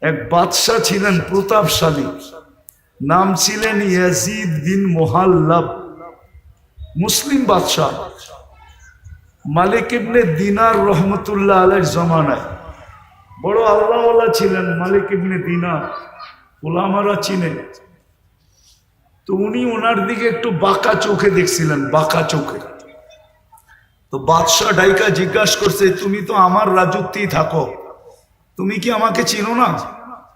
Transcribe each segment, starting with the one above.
এক বাদশাহ ছিলেন প্রতাপশালী, নাম ছিলেন ইয়াজিদ বিন মুহাল্লাব। মুসলিম বাদশাহ, মালিক ইবনে দিনার রহমতুল্লাহ আলাইহির জমানায় বড় আল্লাহওয়ালা ছিলেন। মালিক ইবনে দিনার ওলামারা চিনে। তো উনি ওনার দিকে একটু বাঁকা চোখে দেখছিলেন, বাঁকা চোখে। তো বাদশাহ ডাইকা জিজ্ঞাসা করছে, তুমি তো আমার রাজত্বেই থাকো, তুমি কি আমাকে চিনো না?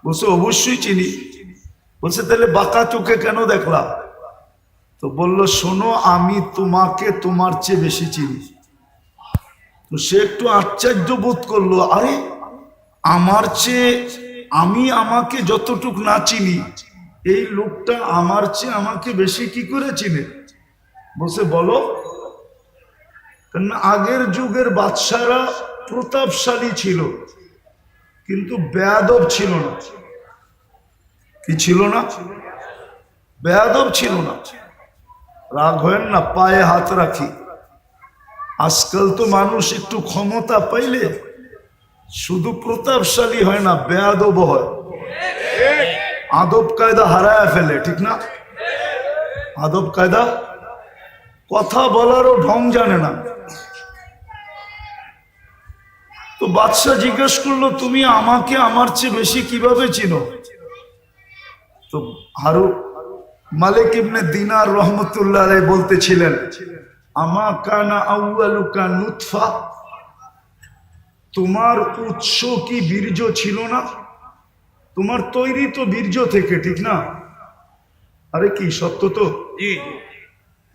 বলছে অবশ্যই চিনি। বলছে তাহলে বাঁকা চোখে কেন দেখলা? তো বলল, শোনো, আমি তোমাকে তোমার চেয়ে বেশি চিনি। তো সে একটু আশ্চর্য বোধ করলো, আরে আমার চেয়ে, আমি আমাকে যতটুক না চিনি, এই লোকটা আমার চেয়ে আমাকে বেশি কি করে চিনে? বলছে বলো। কারণ আগের যুগের বাদশারা প্রতাপশালী ছিল, কিন্তু বেয়াদব ছিল না। কি ছিল না? বেয়াদব ছিল না। রাগ হয় না, পায়ে হাত রাখি। আজকাল তো মানুষ একটু ক্ষমতা পাইলে শুধু প্রতাপশালী হয় না, বেয়াদব হয়, আদব কায়দা হারায় ফেলে। ঠিক না? আদব কায়দা, কথা বলারও ঢং জানে না। তো বাদশাহ জিজ্ঞেস করলো, তুমি আমাকে আমার চেয়ে বেশি কিভাবে চিনো? তো মালিক ইবনে দিনার রহমতুল্লাহ আলাইহি বলতেছিলেন, আমা কানা আউয়ালুকা নুতফা, তোমার উৎস কি বীর্য ছিল না? তোমার তৈরি তো বীর্য থেকে, ঠিক না? আরে কি সত্য তো?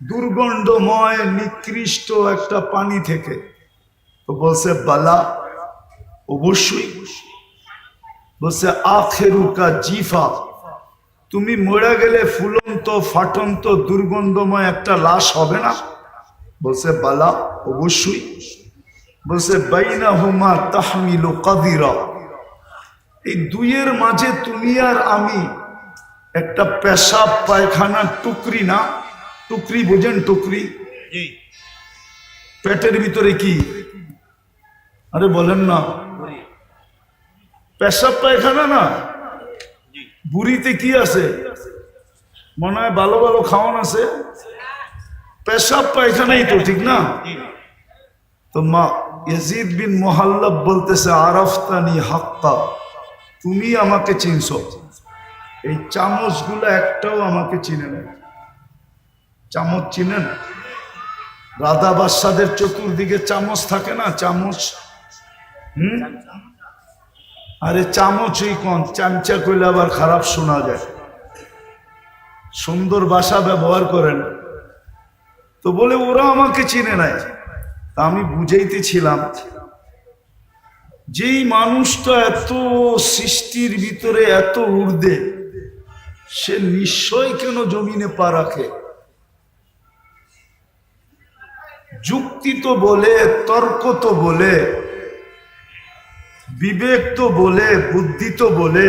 দুর্গন্ধময় নিকৃষ্ট একটা পানি থেকে। তো বলছে বালা, অবশ্যই। বলছে আখেরুকা জিফা, তুমি মরে গেলে ফুলন্ত ফাটন্ত দুর্গন্ধময় একটা লাশ হবে না? বলছে বালা, অবশ্যই। বলছে বাইনাহুমা তাহমিলু কাদিরা, এই দুইয়ের মাঝে তুমি আর আমি একটা পেশাব পায়খানার টুকরি না? টুকরি বোঝেন? টুকরি পেটের ভিতরে কি? আরে বলেন না, পেশাব পায়খানা না? বুড়িতে কি আছে? মনে হয় ভালো ভালো খাওয়ান আছে, পেশাব পায়খানাই তো, ঠিক না? তো মা ইয়াজিদ বিন মুহাল্লাব বলতেছে, আরাফতানি হাক্কা, তুমি আমাকে চিনছো, এই চামচগুলো একটাও আমাকে চিনে না। চামচ চিনেন? রাধা বাদশাদের চতুর্দিকে চামচ থাকে না? চামচ, আরে চামচই কোন, চামচা কইলে আবার খারাপ শোনা যায়। সুন্দর ভাষা ব্যবহার করেন। তো বলে ওরা আমাকে চিনে নাই। তা আমি বুঝাইতেছিলাম, যেই মানুষটা এত সৃষ্টির ভিতরে এত ঊর্ধ্বে, সে নিশ্চয় কেন জমিনে পা রাখে? যুক্তি তো বলে, তর্ক তো বলে, বিবেক তো বলে, বুদ্ধি তো বলে,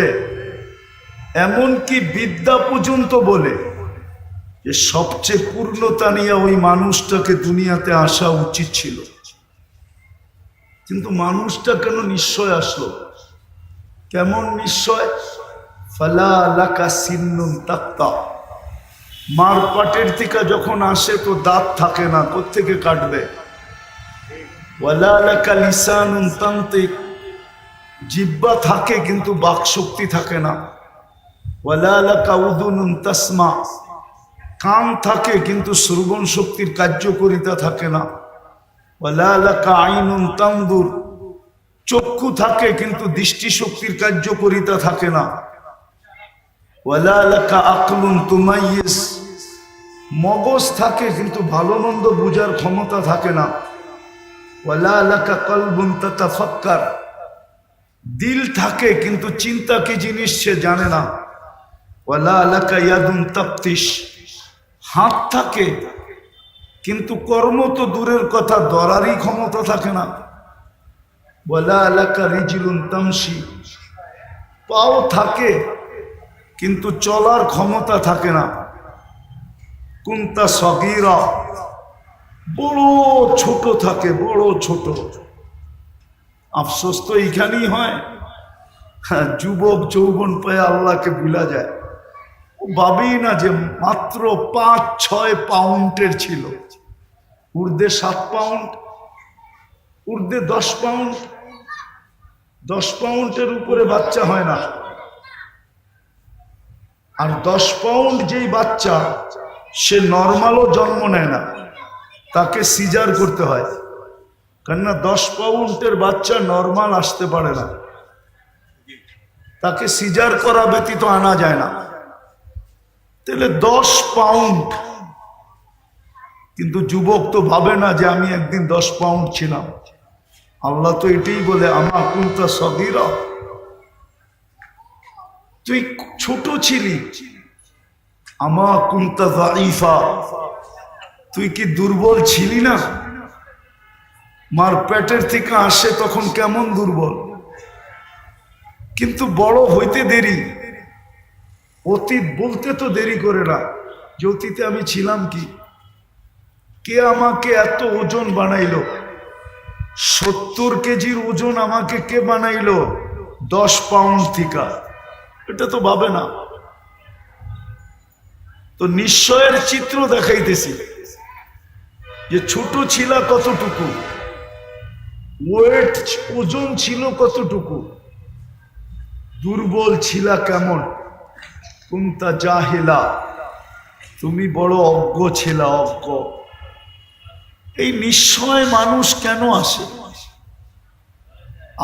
এমনকি বিদ্যা পর্যন্ত বলে যে সবচেয়ে পূর্ণতা নিয়ে ওই মানুষটাকে দুনিয়াতে আসা উচিত ছিল। কিন্তু মানুষটা কেন নিশ্চয় আসলো? কেমন নিশ্চয়? ফালা লাকা সিন্নুন তাক্তা, মার পাটের থেকে যখন আসে তো দাঁত থাকে না, কোত্থেকে কাটবে? ওয়ালা লাকা লিসানুন তান্তিক, জিহ্বা থাকে কিন্তু বাক শক্তি থাকে না। ওয়ালা লাকা উযুনুন তাসমা, কান থাকে কিন্তু শ্রবণ শক্তির কার্যকারিতা থাকে না। ওয়ালা লাকা আইনুন তানদুর, চক্ষু থাকে কিন্তু দৃষ্টি শক্তির কার্যকারিতা থাকে না। ওয়ালা লাকা আকলুন তুমাইয়িজ, মগজ থাকে কিন্তু ভালো মন্দ বোঝার ক্ষমতা থাকে না। ওয়ালা লাকা কলবুন তাতাফাক্কার, দিল থাকে কিন্তু চিন্তা কি জিনিস সে জানে না। ওয়ালা লাকা ইয়াদুন তাফতিশ, হাত থাকে কিন্তু কর্ম তো দূরের কথা, ধরারই ক্ষমতা থাকে না। ওয়ালা লাকা রিজলুন তামশি, পাও থাকে কিন্তু চলার ক্ষমতা থাকে না। কুনতা সগীরা, বড় ছোট থাকে, বড় ছোট। আফসোস তো এইখানেই হয়, হ্যাঁ, যুবক যৌবন পেয়ে আল্লাহকে ভুলা যায়। ও ভাবেই না যে মাত্র 5-6 পাউন্ডের ছিল, ঊর্ধ্বে 7 পাউন্ড, ঊর্ধ্বে 10 পাউন্ড, 10 পাউন্ডের উপরে বাচ্চা হয় না। আর 10 পাউন্ড যেই বাচ্চা, সে নর্মালও জন্ম নেয় না, তাকে সিজার করতে হয়। কেননা 10 পাউন্ডের বাচ্চা নর্মাল আসতে পারে না, তাকে সিজার করা ব্যতীত আনা যায় না। তাহলে 10 পাউন্ড। কিন্তু যুবক তো ভাবে না যে আমি একদিন 10 পাউন্ড ছিলাম। আল্লাহ তো এটাই বলে, আমা কুনতা সগীরা, তুই ছোট ছিলি। আমা কুনতা যায়ীফা, তুই কি দুর্বল ছিলি না? মার পেটের থেকে আসে তখন কেমন দুর্বল, কিন্তু বড় হইতে দেরি। অতীত বলতে তো দেরি করে না যে অতীতে আমি ছিলাম কি। কে আমাকে এত ওজন বানাইলো? 70 কেজির ওজন আমাকে কে বানাইলো 10 পাউন্ড থেকে? এটা তো ভাবে না। তো নিশ্চয়ের চিত্র দেখাইতেছি যে ছোট ছিল কতটুকু, ওয়েট ওজন ছিল কতটুকু, দুর্বল ছিল কেমন। কুনতা জাহিলা, তুমি বড় অজ্ঞ ছিল, অজ্ঞ। এই নিশ্চয় মানুষ কেন আসে?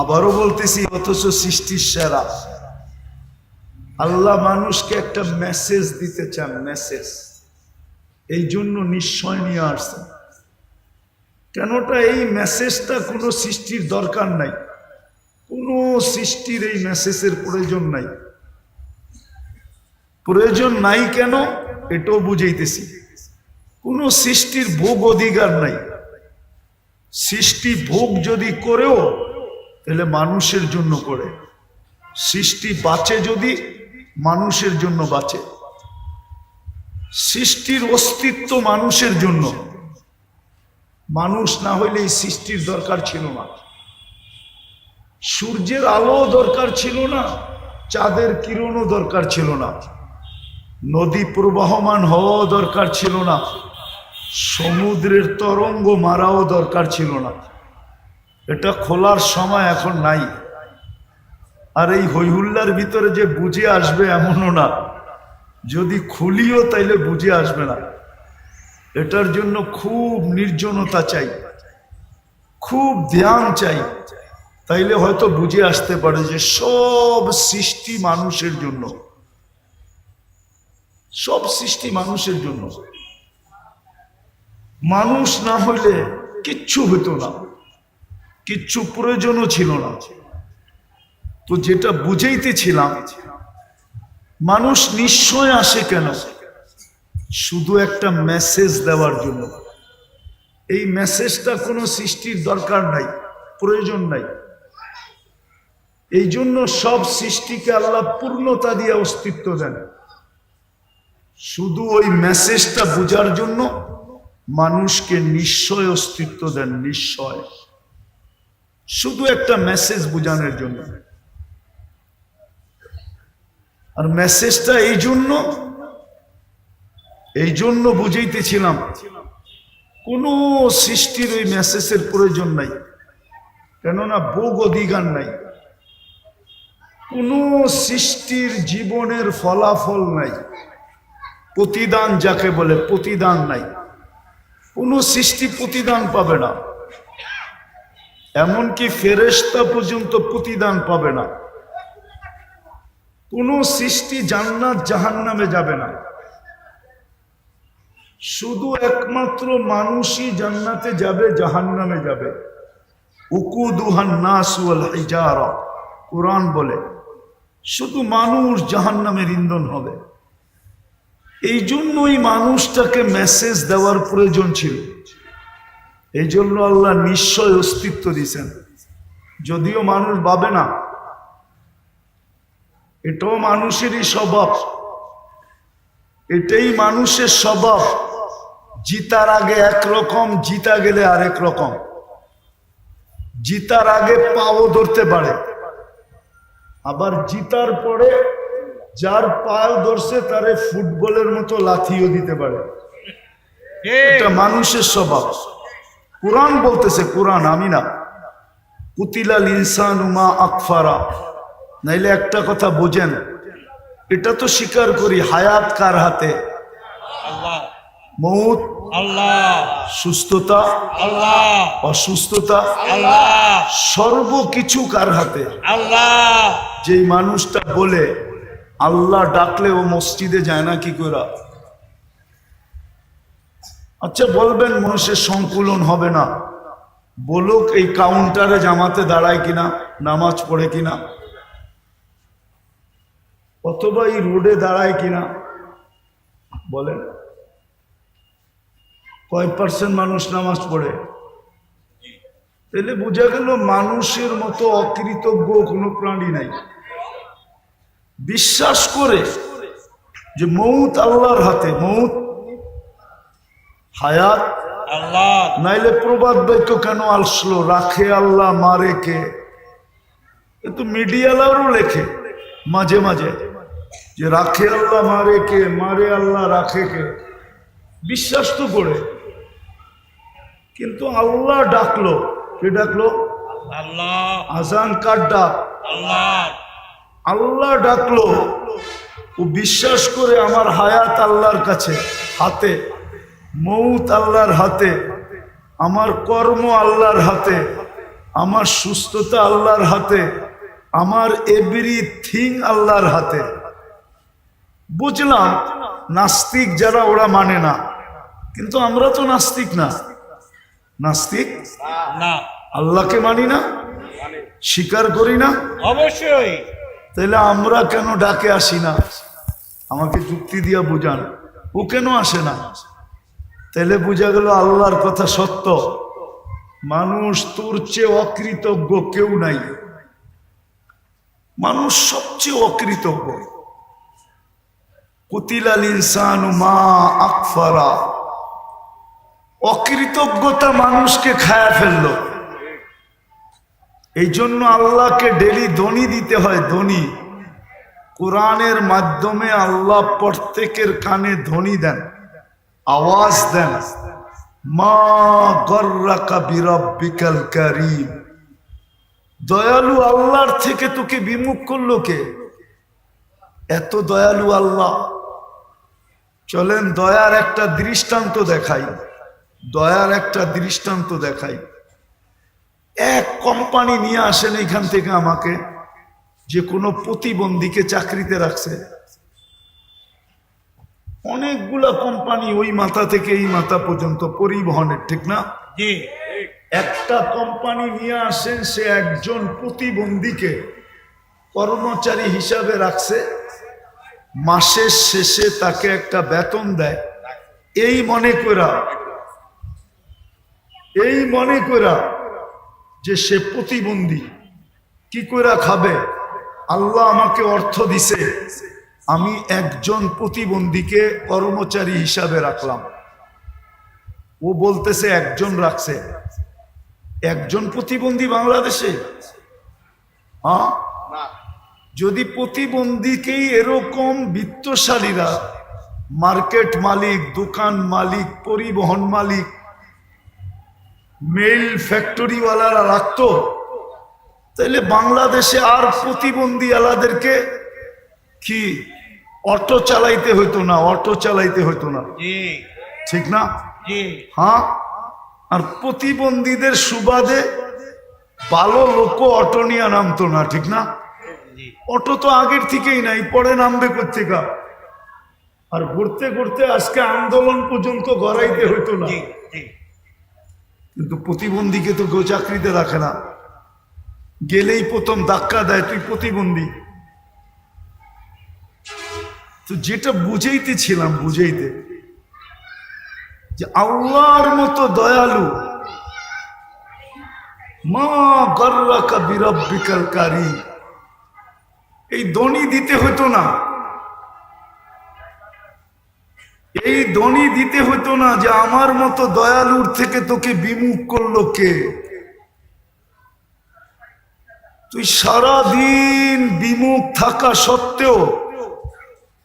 আবারও বলতেছি, অথচ সৃষ্টির সেরা আল্লাহ মানুষকে একটা মেসেজ দিতে চান, মেসেজ। এই জন্য নিশ্চয় নিয়ে আসছেন। কেনটা এই মেসেজটা কোনো সৃষ্টির দরকার নাই, কোনো সৃষ্টির এই মেসেজের প্রয়োজন নাই। প্রয়োজন নাই কেন এটাও বুঝাইতেছি। কোনো সৃষ্টির ভোগ অধিকার নাই। সৃষ্টি ভোগ যদি করেও তাহলে মানুষের জন্য করে। সৃষ্টি বাঁচে যদি মানুষের জন্য বাঁচে। সৃষ্টির অস্তিত্ব মানুষের জন্য। মানুষ না হইলে এই সৃষ্টির দরকার ছিল না। সূর্যের আলো দরকার ছিল না, চাঁদের কিরণও দরকার ছিল না, নদী প্রবাহমান হওয়াও দরকার ছিল না, সমুদ্রের তরঙ্গ মারাও দরকার ছিল না। এটা খোলার সময় এখন নাই। আর এই হইহুল্লার ভিতরে যে বুঝে আসবে এমনও না, যদি খুলিও তাইলে বুঝে আসবে না। এটার জন্য খুব নির্জনতা চাই, খুব ধ্যান চাই, তাইলে হয়তো বুঝে আসতে পারে যে সব সৃষ্টি মানুষের জন্য। সব সৃষ্টি মানুষের জন্য। মানুষ না হইলে কিচ্ছু হতো না, কিচ্ছু প্রয়োজনও ছিল না। তো যেটা বুঝাইতেছিলাম, মানুষ নিশ্চয় আসে কেন? শুধু একটা মেসেজ দেওয়ার জন্য। এই মেসেজটা কোনো সৃষ্টির দরকার নাই, প্রয়োজন নাই। এই জন্য সব সৃষ্টিকে আল্লাহ পূর্ণতা দিয়ে অস্তিত্ব দেন। শুধু ওই মেসেজটা বোঝার জন্য মানুষকে নিশ্চয় অস্তিত্ব দেন, নিশ্চয়। শুধু একটা মেসেজ বোঝানোর জন্য। আর মেসেজটা এই জন্য বুঝাইতেছিলাম, কোনো সৃষ্টির ওই মেসেজের প্রয়োজন নাই। কেননা ভোগ অধিকার নাই। কোনো সৃষ্টির জীবনের ফলাফল নাই, প্রতিদান যাকে বলে, প্রতিদান নাই। কোনো সৃষ্টি প্রতিদান পাবে না। এমনকি ফেরেশতা পর্যন্ত প্রতিদান পাবে না। কোন সৃষ্টি জান্নাত জাহান্নামে যাবে না। শুধু একমাত্র মানুষই জান্নাতে যাবে, জাহান্নামে যাবে। উকুদুহান নাস ওয়াল হিজারা, কুরআন বলে শুধু মানুষ জাহান্নামের ইন্ধন হবে। এই জন্যই মানুষটাকে মেসেজ দেওয়ার প্রয়োজন ছিল। এই জন্য আল্লাহ নিশ্চয় অস্তিত্ব দিয়েছেন। যদিও মানুষ ভাবে না, এটাও মানুষেরই স্বভাব। এটাই মানুষের স্বভাব। জিতার আগে একরকম, জিতা গেলে আরেক রকম। জিতার আগে পাও ধরতে পারে, আবার জিতার পরে যার পায়ে ধরছে তারে ফুটবলের মতো লাথিও দিতে পারে। এটা মানুষের স্বভাব। কোরআন বলতেছে, কোরআন, আমি না। কুতিলাল ইনসানু মা আকফারা। নাইলে একটা কথা বোঝেন, এটা তো স্বীকার করি, হায়াত কার হাতে? আল্লাহ। মৌত আল্লাহ। সুস্থতা আল্লাহ। অসুস্থতা আল্লাহ। সর্বকিছু কার হাতে? আল্লাহ। যেই মানুষটা বলে আল্লাহ ডাকলে ও মসজিদে যায় না কি করে? আচ্ছা বলবেন মানুষের সংকুলন হবে না, বলুক এই কাউন্টারে জামাতে দাঁড়ায় কিনা, নামাজ পড়ে কিনা, অথবা এই রোডে দাঁড়ায় কিনা, বলেন কয় পার্সেন্ট মানুষ নামাজ পড়ে? তাহলে বোঝা গেল মানুষের মতো অকৃতজ্ঞ কোনো প্রাণী নাই। বিশ্বাস করে যে মৌত আল্লাহর হাতে, মৌত হায়াত আল্লাহ। নাইলে প্রবাদ বাক্য কেন আসলো, রাখে আল্লাহ মারে কে? কিন্তু মিডিয়ালারও লেখে মাঝে মাঝে যে রাখে আল্লাহ মারে কে, মারে আল্লাহ রাখে কে। বিশ্বাস তো করে, কিন্তু আল্লাহ ডাকলো, কে ডাকলো? আল্লাহ। আজান কার ডাক? আল্লাহ। আল্লাহ ডাকলো। ও বিশ্বাস করে আমার হায়াত আল্লাহর কাছে হাতে, মৌত আল্লাহর হাতে, আমার কর্ম আল্লাহর হাতে, আমার সুস্থতা আল্লাহর হাতে, আমার এভরিথিং আল্লাহর হাতে। বুঝলাম নাস্তিক যারা ওরা মানে না, কিন্তু আমরা তো নাস্তিক না। নাস্তিক না, আল্লাহকে মানি না, স্বীকার করি না। অবশ্যই। তাহলে আমরা কেন ডাকে আসি না? আমাকে যুক্তি দিয়া বুঝান, ও কেন আসে না? তাহলে বোঝা গেল আল্লাহর কথা সত্য। মানুষ তোর চেয়ে অকৃতজ্ঞ কেউ নাই। মানুষ সবচেয়ে অকৃতজ্ঞ। কুতিলাল ইনসানু মা আকফারা। অকৃতজ্ঞতা মানুষকে খায়া ফেললো। এই জন্য আল্লাহকে ডেলি ধ্বনি দিতে হয়, ধ্বনি। কোরআনের মাধ্যমে আল্লাহ প্রত্যেকের কানে ধ্বনি দেন, আওয়াজ দেন। মা গর্রাকা বিরাব্বিকাল কারীম। দয়ালু আল্লাহর থেকে তোকে বিমুখ করলো কে? এত দয়ালু আল্লাহ। চলেন দয়ার একটা দৃষ্টান্ত দেখাই, দয়ার একটা দৃষ্টান্ত দেখাই। এক কোম্পানি নিয়ে আসেন এখান থেকে আমাকে, যে কোনো প্রতিবন্ধীকে চাকরিতে রাখছে। অনেকগুলা কোম্পানি, ওই মাথা থেকে এই মাথা পর্যন্ত পরিবহনের, ঠিক না? জি। একটা কোম্পানি নিয়ে আসেন, সে একজন প্রতিবন্ধীকে কর্মচারী হিসাবে রাখছে, মাসের শেষে তাকে একটা বেতন দেয়। এই মনে করা যে সে প্রতিবন্ধী, কি করে খাবে? আল্লাহ আমাকে অর্থ দিছে, আমি একজন প্রতিবন্ধীকে কর্মচারী হিসাবে রাখলাম। ও বলতেছে একজন রাখছে। একজন প্রতিবন্ধী বাংলাদেশে? হ্যাঁ, যদি প্রতিবন্ধীকেই এরকম বিত্তশালীরা, মার্কেট মালিক, দোকান মালিক, পরিবহন মালিক, মেল ফ্যাক্টরিওয়ালারা রাখতো, তাহলে বাংলাদেশে আর প্রতিবন্ধী আলাদেরকে কি অটো চালাইতে হইতো না, অটো চালাইতে হইতো না, জি। ঠিক না? জি। হ্যাঁ, আর প্রতিবন্ধীদের সুবাদে ভালো লোক অটো নিয়ে নামতো না, ঠিক না? জি। অটো তো আগের থেকেই নাই, পরে নামবে কোথেকা? আর ঘুরতে ঘুরতে আজকে আন্দোলন পর্যন্ত গড়াইতে হইতো না। জি। জি। কিন্তু প্রতিবন্ধীকে তো কেউ চাকরিতে রাখে না, গেলেই প্রথম ধাক্কা দেয়, তুই প্রতিবন্ধী। তো যেটা বুঝাইতেছিলাম, বুঝাইতে যে আল্লাহর মতো দয়ালু, মা গর্রাকা বিরাব্বিকাল কারীম, এই ধ্বনি দিতে হতো না, এই ধ্বনি দিতে হতো না যে আমার মতো দয়ালুর থেকে তোকে বিমুখ করলো কে? তুই সারাদিন বিমুখ থাকা সত্ত্বেও,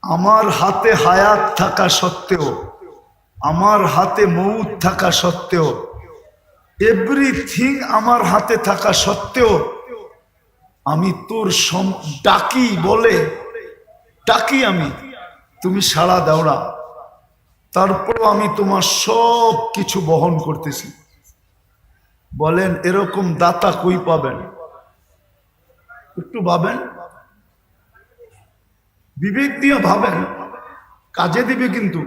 আমার হাতে হায়াত থাকা সত্ত্বেও, আমার হাতে মউত থাকা সত্ত্বেও, এভরিথিং আমার হাতে থাকা সত্ত্বেও আমি তোর ডাকি বলে ডাকি আমি, তুমি সাড়া দাও না। তারপরও আমি তোমার সব কিছু বহন করতেছি। বলেন এরকম দাতা কই পাবেন? একটু ভাবেন, বিবেক দিয়ে ভাবেন, কাজে দিবে কিন্তু।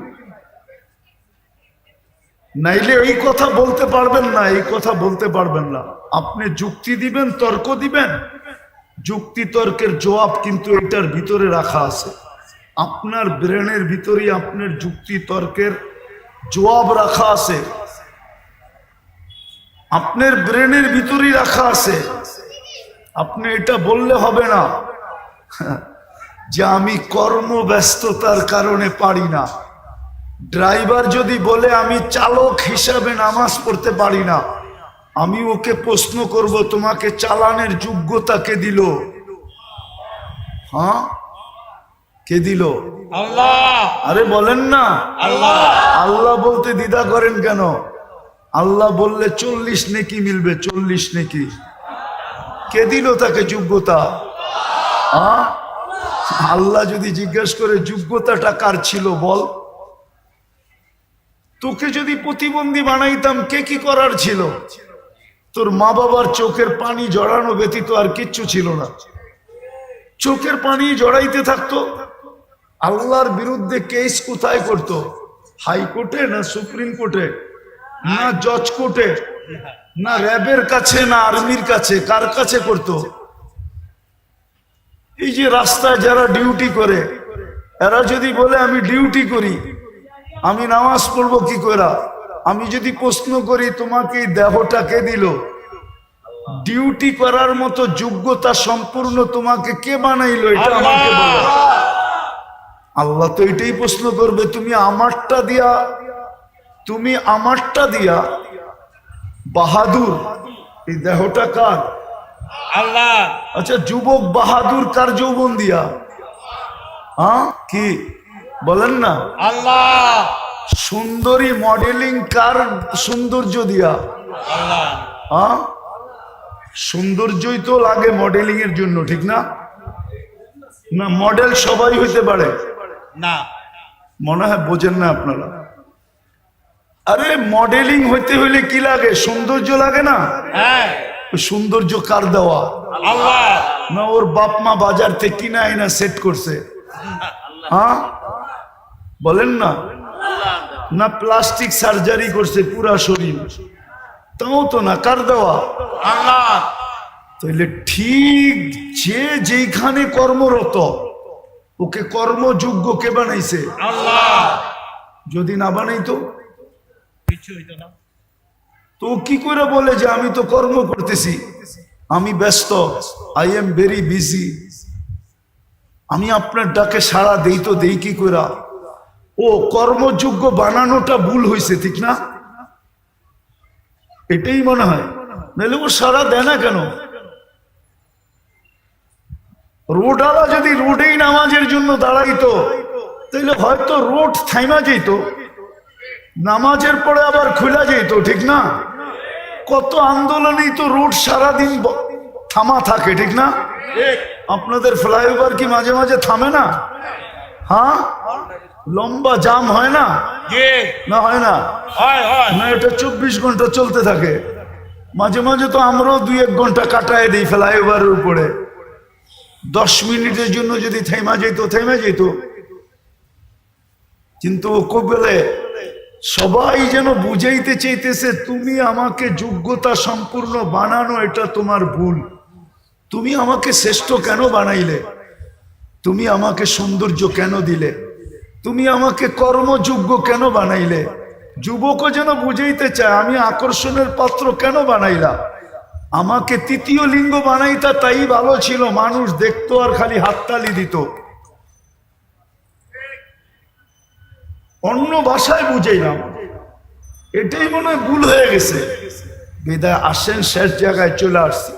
নাইলে এই কথা বলতে পারবেন না, এই কথা বলতে পারবেন না। আপনি যুক্তি দিবেন, তর্ক দিবেন, যুক্তি তর্কের জবাব কিন্তু এটার ভিতরে রাখা আছে। আপনার ব্রেনের ভিতরে আপনার যুক্তি তর্কের জবাব রাখা আছে, আপনার ব্রেনের ভিতরেই রাখা আছে। আপনি এটা বললে হবে না যে আমি কর্মব্যস্ততার কারণে পারি না। ড্রাইভার যদি বলে আমি চালক হিসাবে নামাজ পড়তে পারি না, আমি ওকে প্রশ্ন করব তোমাকে চালানের যোগ্যতা কে দিল? হ্যাঁ, কে দিল? আল্লাহ। আরে বলেন না। আল্লাহ। আল্লাহ বলতে দ্বিধা করেন কেন? আল্লাহ বললে 40 নেকি মিলবে, 40 নেকি। কে দিল তাকে যোগ্যতা? হ্যাঁ, আল্লাহ যদি জিজ্ঞেস করে যোগ্যতাটা কার ছিল বল। তোকে যদি প্রতিবন্ধী বানাইতাম কে কি করার ছিল? তোর মা বাবার চোখের পানি জড়ানো ব্যতীত আর কিচ্ছু ছিল না। চোখের পানি জড়াইতে থাকতো। আল্লাহর বিরুদ্ধে কেস কোথায় করতো? হাইকোর্টে না সুপ্রিম কোর্টে না জজ কোর্টে না র্যাবের কাছে না আর্মির কাছে? কার কাছে করতো? এই যে রাস্তায় যারা ডিউটি করে, এরা যদি বলে আমি ডিউটি করি, আমি নামাজ পড়বো কি করে? আমি যদি প্রশ্ন করি তোমাকে এই দেহটা কে দিল? ডিউটি করার মতো যোগ্যতা সম্পূর্ণ তোমাকে কে বানাইলো? এটা আমাকে বলো। আল্লাহ তো এটাই প্রশ্ন করবে, তুমি আমারটা দিয়া বাহাদুর, এই দেহটা কার? আল্লাহ। আচ্ছা, যুবক বাহাদুর কার যৌবন দিয়া? হ্যাঁ, কি বলেন না? আল্লাহ। সুন্দরী মডেলিং কার সৌন্দর্য দিয়া? আল্লাহ। হ্যাঁ, সৌন্দর্যই তো লাগে মডেলিং এর জন্য, ঠিক না? না, মডেল সবাই হইতে পারে না, মনে হয় বোঝেন না আপনারা। আরে মডেলিং হইতে হইলে কি লাগে? সৌন্দর্য লাগে না? হ্যাঁ। ওই সৌন্দর্য কার দেওয়া? আল্লাহ। না ওর বাপ মা বাজার থেকে কিনা আইনা সেট করছে? হ্যাঁ, বলেন না। না প্লাস্টিক সার্জারি করছে পুরা শরীর? তাও তো না, কার দেওয়া? আল্লাহ। তাইলে ঠিক যে যেখানে কর্মরত ওকে কর্মযোগ্য কে বানাইছে? আল্লাহ। যদি না বানাইতো কিছু হইতো না। তো কি করে বলে যে আমি তো কর্ম করতেছি, আমি ব্যস্ত, আই এম ভেরি বিজি, আমি আপনার ডাকে সাড়া দেই তো দেই কি করে? ও কর্মযোগ্য বানানোটা ভুল হয়েছে, ঠিক না? এটাই মনে হয়। নাহলে ও সাড়া দেয় না কেন? রোডওয়ালা যদি রোডেই নামাজের জন্য দাঁড়াইতো তাহলে হয়তো রোড থাইমা যেত, নামাজের পরে আবার খোলা যেত, ঠিক না? কত আন্দোলনেই তো রোড সারাদিন থামা থাকে, ঠিক না? আপনাদের ফ্লাইওভার কি মাঝে মাঝে থামে না? হ্যাঁ, লম্বা জাম হয় না? না হয় না? না, এটা 24 ঘন্টা চলতে থাকে। মাঝে মাঝে তো আমরাও 2-1 ঘন্টা কাটায় দিই ফ্লাইওভারের উপরে। 10 মিনিটের জন্য যদি থেমা যেত। কিন্তু কবেলে সবাই যেন বুঝাইতে চাইতেছে তুমি আমাকে যোগ্যতা সম্পূর্ণ বানানো, এটা তোমার ভুল। তুমি আমাকে শ্রেষ্ঠ কেন বানাইলে? তুমি আমাকে সৌন্দর্য কেন দিলে? তুমি আমাকে কর্মযোগ্য কেন বানাইলে? যুবকও যেন বুঝাইতে চায় আমি আকর্ষণের পাত্র কেন বানাইলা? আমাকে তৃতীয় লিঙ্গ বানাইতা তাই ভালো ছিল, মানুষ দেখতো আর খালি হাততালি দিত। অন্য ভাষায় বুঝাইলাম, এটাই মনে হয় ভুল হয়ে গেছে। বিদায় আসেন, শেষ জায়গায় চলে আসছি।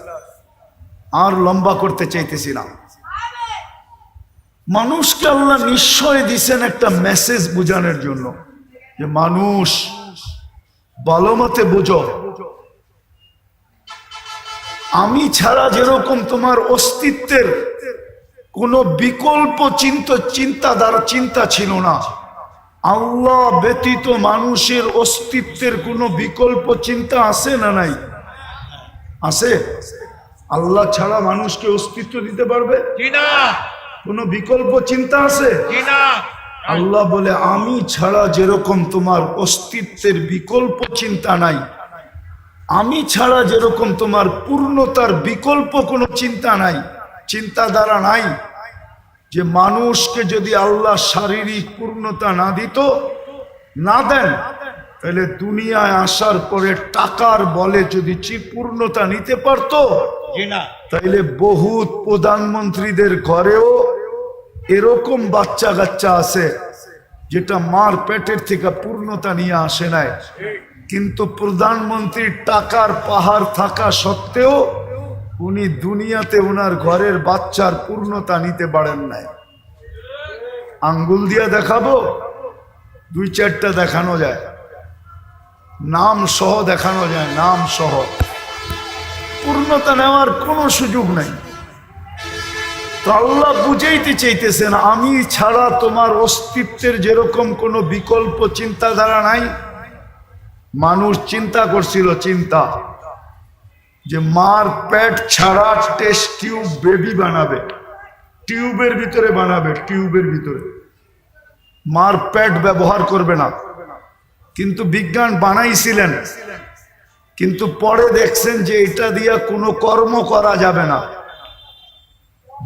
আর লম্বা করতে চাইতেছি না। মানুষকে আল্লাহ নিশ্চয় দিছেন একটা মেসেজ বোঝানোর জন্য, যে মানুষ ভালো মতে বোঝো, আমি ছাড়া যেরকম তোমার অস্তিত্বের কোনো বিকল্প চিন্তা ছিল না, আল্লাহ ব্যতীত মানুষের অস্তিত্বের কোনো বিকল্প চিন্তা আছে না নাই? আছে? আল্লাহ ছাড়া মানুষকে অস্তিত্ব দিতে পারবে? জি না। কোনো বিকল্প চিন্তা আছে? জি না। আল্লাহ বলে আমি ছাড়া যেরকম তোমার অস্তিত্বের বিকল্প চিন্তা নাই, আমি ছাড়া যেরকম তোমার পূর্ণতার বিকল্প কোনো চিন্তা নাই, চিন্তাধারা নাই, যে মানুষকে যদি আল্লাহ শারীরিক পূর্ণতা না দিত, না দেন, তাহলে দুনিয়ায় আসার পরে টাকার বলে যদি পূর্ণতা নিতে পারতো, জি না। তাইলে বহুত প্রধানমন্ত্রীদের ঘরেও এরকম বাচ্চা কাচ্চা আছে যেটা মার পেটের থেকে পূর্ণতা নিয়ে আসে নাই, কিন্তু প্রধানমন্ত্রীর টাকার পাহাড় থাকা সত্ত্বেও উনি দুনিয়াতে ওনার ঘরের বাচ্চার পূর্ণতা নিতে পারেন নাই। আঙ্গুল দিয়ে দেখাবো? 2-4টা দেখানো যায়, নাম সহ দেখানো যায়, নাম সহ। পূর্ণতা নেওয়ার কোনো সুযোগ নাই। তো আল্লাহ বুঝাইতে চাইতেছেন, আমি ছাড়া তোমার অস্তিত্বের যেরকম কোনো বিকল্প চিন্তাধারা নাই। মানুষ চিন্তা করছিল, চিন্তা যে মার পেট ছাড়া টেস্ট টিউব বেবি বানাবে, টিউবের ভিতরে বানাবে, টিউবের ভিতরে, মার পেট ব্যবহার করবে না। কিন্তু বিজ্ঞান বানাইছিলেন, কিন্তু পরে দেখছেন যে এটা দিয়ে কোনো কর্ম করা যাবে না।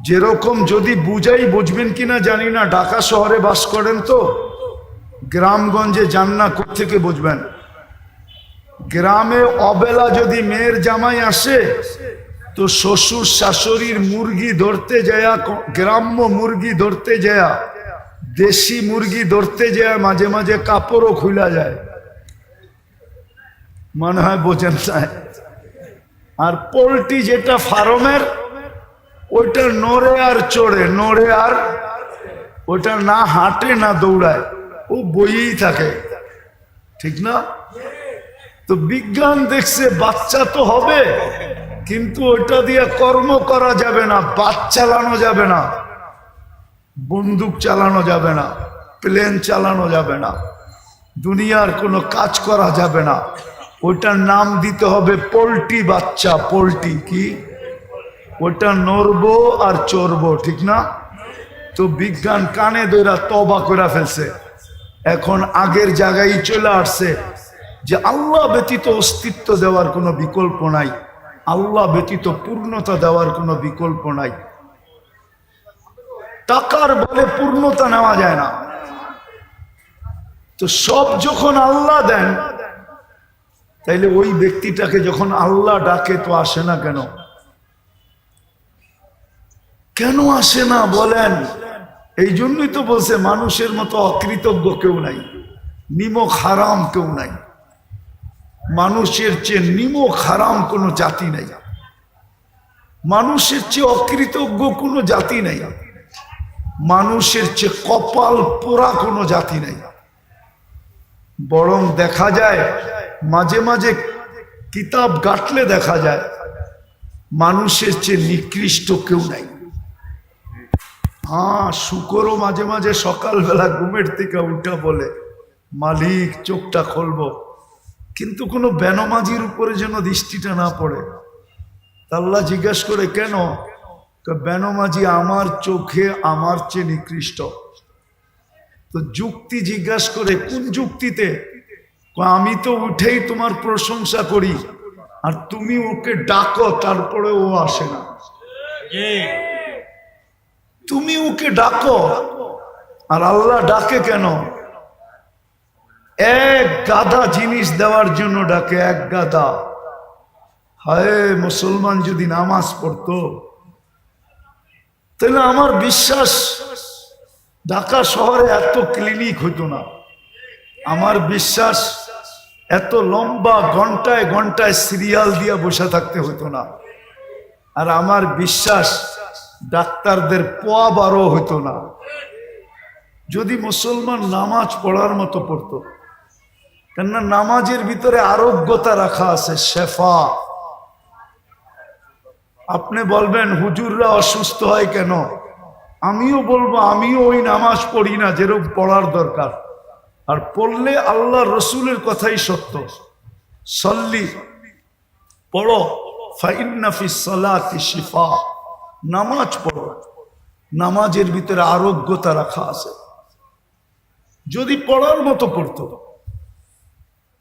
যেরকম যদি বুঝাই, বুঝবেন কিনা জানি না, ঢাকা শহরে বাস করেন তো, গ্রামগঞ্জে যান না, কোত্থেকে বুঝবেন? গ্রামে অবেলা যদি মেয়ের জামাই আসে, তো শ্বশুর শাশুড়ির মুরগি ধরতে যায়, গ্রাম্য মুরগি ধরতে যায়, দেশি মুরগি ধরতে যায়, মাঝে মাঝে কাপড়ও খুলা যায়, মনে হয় বোঝেন না। আর পোল্ট্রি যেটা ফার্মের, ওইটা নড়ে আর চড়ে, নড়ে আর, ওইটা না হাঁটে না দৌড়ায়, ও বইয়েই থাকে, ঠিক না? তো বিজ্ঞান দেখছে বাচ্চা তো হবে, কিন্তু ওইটা দিয়ে কর্ম করা যাবে না, বাস চালানো যাবে না, বন্দুক চালানো যাবে না, প্লেন চালানো যাবে না, দুনিয়ার কোনো কাজ করা যাবে না। ওইটার নাম দিতে হবে পোল্ট্রি বাচ্চা। পোল্ট্রি কি? ওটা নড়বো আর চড়বো, ঠিক না? তো বিজ্ঞান কানে ধরা তওবা করে ফেলছে, এখন আগের জায়গায় চলে আসছে যে আল্লাহ ব্যতীত অস্তিত্ব দেওয়ার কোনো বিকল্প নাই, আল্লাহ ব্যতীত পূর্ণতা দেওয়ার কোনো বিকল্প নাই। টাকার বলে পূর্ণতা নেওয়া যায় না। তো সব যখন আল্লাহ দেন, তাইলে ওই ব্যক্তিটাকে যখন আল্লাহ ডাকে তো আসে না কেন? কেন আসে না বলেন? এই জন্যই তো বলছে মানুষের মতো অকৃতজ্ঞ কেউ নাই, নিমক হারাম কেউ নাই। মানুষের চেয়ে নিমক হারাম কোনো জাতি নাই, মানুষের চেয়ে অকৃতজ্ঞ কোনো জাতি নাই, মানুষের চেয়ে কপাল পোড়া কোনো জাতি নাই। বরং দেখা যায় মাঝে মাঝে কিতাব ঘাটলে দেখা যায় মানুষের চেয়ে নিকৃষ্ট কেউ নাই। হ্যাঁ, শুকরও মাঝে মাঝে সকালবেলা ঘুমের থেকে উঠা বলে, মালিক চোখটা খুলবো, কিন্তু কোনো বেনমাজির উপরে যেন দৃষ্টিটা না পড়ে। আল্লাহ জিজ্ঞাসা করে, কেন? বেনমাজি আমার চোখে আমার চেয়ে নিকৃষ্ট। তো যুক্তি জিজ্ঞাসা করে, কোন যুক্তিতে? আমি তো উঠেই তোমার প্রশংসা করি, আর তুমি ওকে ডাকো, তারপরে ও আসে না। তুমি ওকে ডাকো, আর আল্লাহ ডাকে কেন? এক গাধা জিনিস দেওয়ার জন্য ডাকে, এক গাধা। হায়, মুসলমান যদি নামাজ পড়তো, তাহলে আমার বিশ্বাস ঢাকা শহরে এত ক্লিনিক হইতো না। আমার বিশ্বাস এত লম্বা ঘন্টায় ঘন্টায় সিরিয়াল দিয়ে বসে থাকতে হতো না। আর আমার বিশ্বাস ডাক্তারদের পোয়া বারো হইতো না যদি মুসলমান নামাজ পড়ার মতো পড়তো। কেননা নামাজের ভিতরে আরোগ্যতা রাখা আছে, শেফা। আপনি বলবেন হুজুররা অসুস্থ হয় কেন? আমিও বলবো আমিও ওই নামাজ পড়ি না যেরকম পড়ার দরকার, আর পড়লে আল্লাহ রসুলের কথাই সত্য। সল্লি পড়ো, ফাইন্না ফিস সালাতি শিফা, নামাজ পড়ো, নামাজের ভিতরে আরোগ্যতা রাখা আছে। যদি পড়ার মতো পড়তো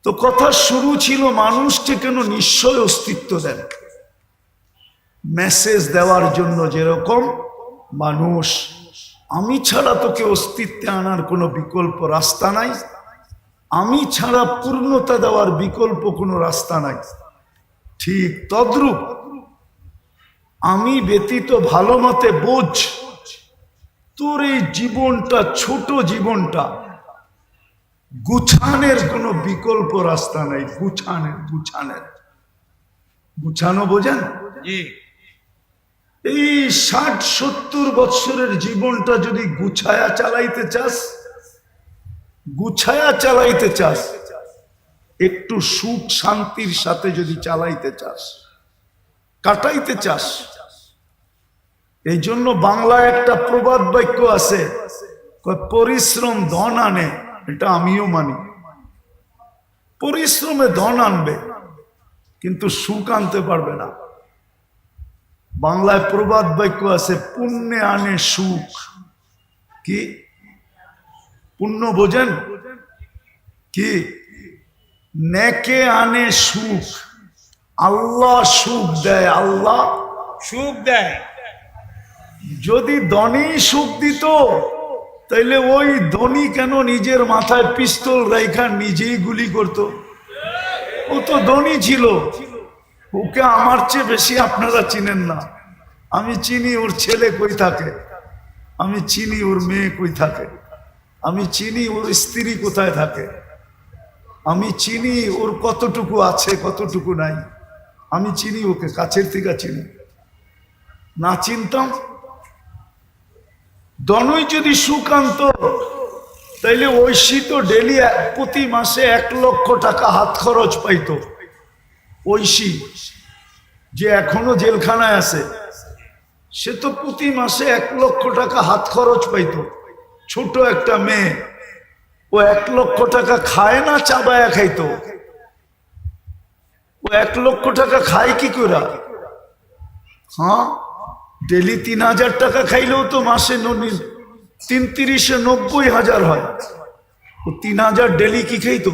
তো কথা শুরু ছিল মানুষকে কেন নিশ্চয় অস্তিত্ব দেন, মেসেজ দেওয়ার জন্য। যেরকম মানুষ, আমি ছাড়া তোকে অস্তিত্বে আনার কোনো বিকল্প রাস্তা নাই, আমি ছাড়া পূর্ণতা দেওয়ার বিকল্প কোনো রাস্তা নাই। ঠিক তদ্রূপ আমি ব্যতীত ভালো মতে বোঝ, তোর এই জীবনটা, ছোট জীবনটা গুছানের কোনো বিকল্প রাস্তা নাই। গুছানো বোঝেন? জি। এই 60-70 বৎসরের জীবনটা যদি গুছায়া চালাইতে চাস, একটু সুখ শান্তির সাথে যদি চালাইতে চাস, কাটাইতে চাস, এই জন্য বাংলায় একটা প্রবাদ বাক্য আছে, পরিশ্রম ধন আনে। এটা আমিও মানি, পরিশ্রমে ধন আনবে কিন্তু সুখ আনতে পারবে না। বাংলায় প্রবাদ বাক্য আছে, পুণ্যে আনে সুখ। কি পুণ্য বোঝেন? কি নেকে আনে সুখ। আল্লাহ সুখ দেয়, আল্লাহ সুখ দেয়। যদি ধনী সুখ দিত তাইলে ওই ধনী কেন নিজের মাথায় পিস্তল রাইখা নিজেই গুলি করত? ও তো ধনী ছিল, ওকে আমার চেয়ে বেশি আপনারা চিনেন না। আমি চিনি ওর ছেলে কই থাকে, আমি চিনি ওর মেয়ে কই থাকে, আমি চিনি ওর স্ত্রী কোথায় থাকে, আমি চিনি ওর কতটুকু আছে কতটুকু নাই, আমি চিনি ওকে, কাছের থেকে চিনি। না চিনতাম, দনই যদি সুখ আনত তাইলে ঐশী তো ডেলি প্রতি মাসে 1 লক্ষ টাকা হাত খরচ পাইতো। ঐশী যে এখনো জেলখানায় আছে, সে তো প্রতি মাসে 1 লক্ষ টাকা হাত খরচ পাইতো। ছোট একটা মেয়ে, ও 1 লক্ষ টাকা খায় না, চাবায়া খাইতো। ও 1 লক্ষ টাকা খায় কি করে? হ্যাঁ, ডেলি 3000 টাকা খাইলেও তো মাসে 90,000 হয়। ও 3000 ডেলি কি খাইতো?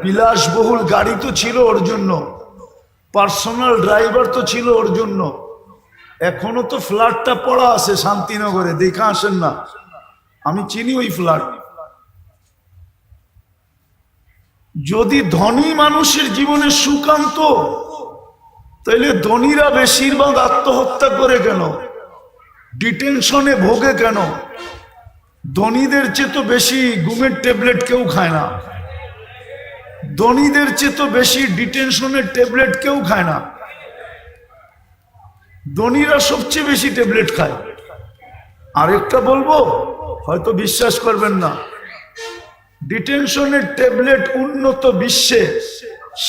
বিলাসবহুল গাড়ি তো ছিল ওর জন্য, পার্সোনাল ড্রাইভার তো ছিল ওর জন্য। এখনো তো ফ্ল্যাটটা পড়া আছে শান্তিনগরে, দেখা আসেন না? আমি চিনি ওই ফ্ল্যাট। যদি ধনী মানুষের জীবনে সুখ আনতো তাইলে ধনীরা বেশিরভাগ আত্মহত্যা করে কেন, ডিটেনশনে ভোগে কেন? ধনীদের চেয়ে তো বেশি ঘুমের ট্যাবলেট কেউ খায় না, ধনীদের চেয়ে তো বেশি ডিটেনশনের ট্যাবলেট কেউ খায় না। ধনীরা সবচেয়ে বেশি ট্যাবলেট খায়। আরেকটা বলবো, হয়তো বিশ্বাস করবেন না, ডিটেনশনের ট্যাবলেট উন্নত বিশ্বে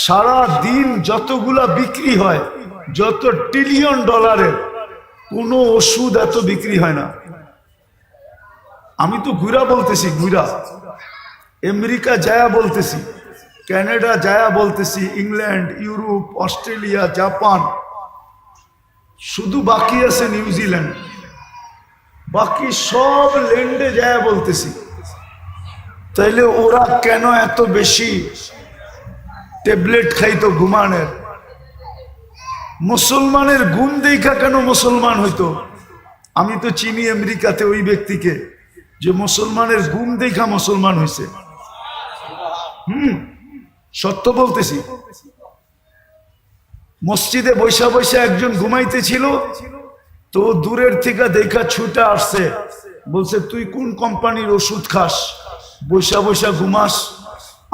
সারা দিন যতগুলা বিক্রি হয়, যত $1 ট্রিলিয়ন, কোনো ওষুধ এত বিক্রি হয় না। আমি তো ঘুরা বলতেছি, ঘুরা আমেরিকা যায়া বলতেছি, কানাডা যায়া বলতেছি, ইংল্যান্ড, ইউরোপ, অস্ট্রেলিয়া, জাপান, শুধু বাকি আছে নিউজিল্যান্ড। বাকি সব ল্যান্ডে যায়া বলতেছি, তাইলে ওরা কেন এত বেশি ট্যাবলেট খাইতো ঘুমানের? মুসলমানের ঘুম দেখা কেন মুসলমান হইতো? আমি তো চিনি আমেরিকাতে ওই ব্যক্তিকে যে মুসলমানের ঘুম দেখা মুসলমান হয়েছে। সত্য বলতেছি। মসজিদে বৈশা বৈশা একজন ঘুমাইতেছিল, তো দূরের থেকে দেখা ছুটে আসছে, বলছে তুই কোন কোম্পানির ওষুধ খাস, বৈশা বৈশা ঘুমাস?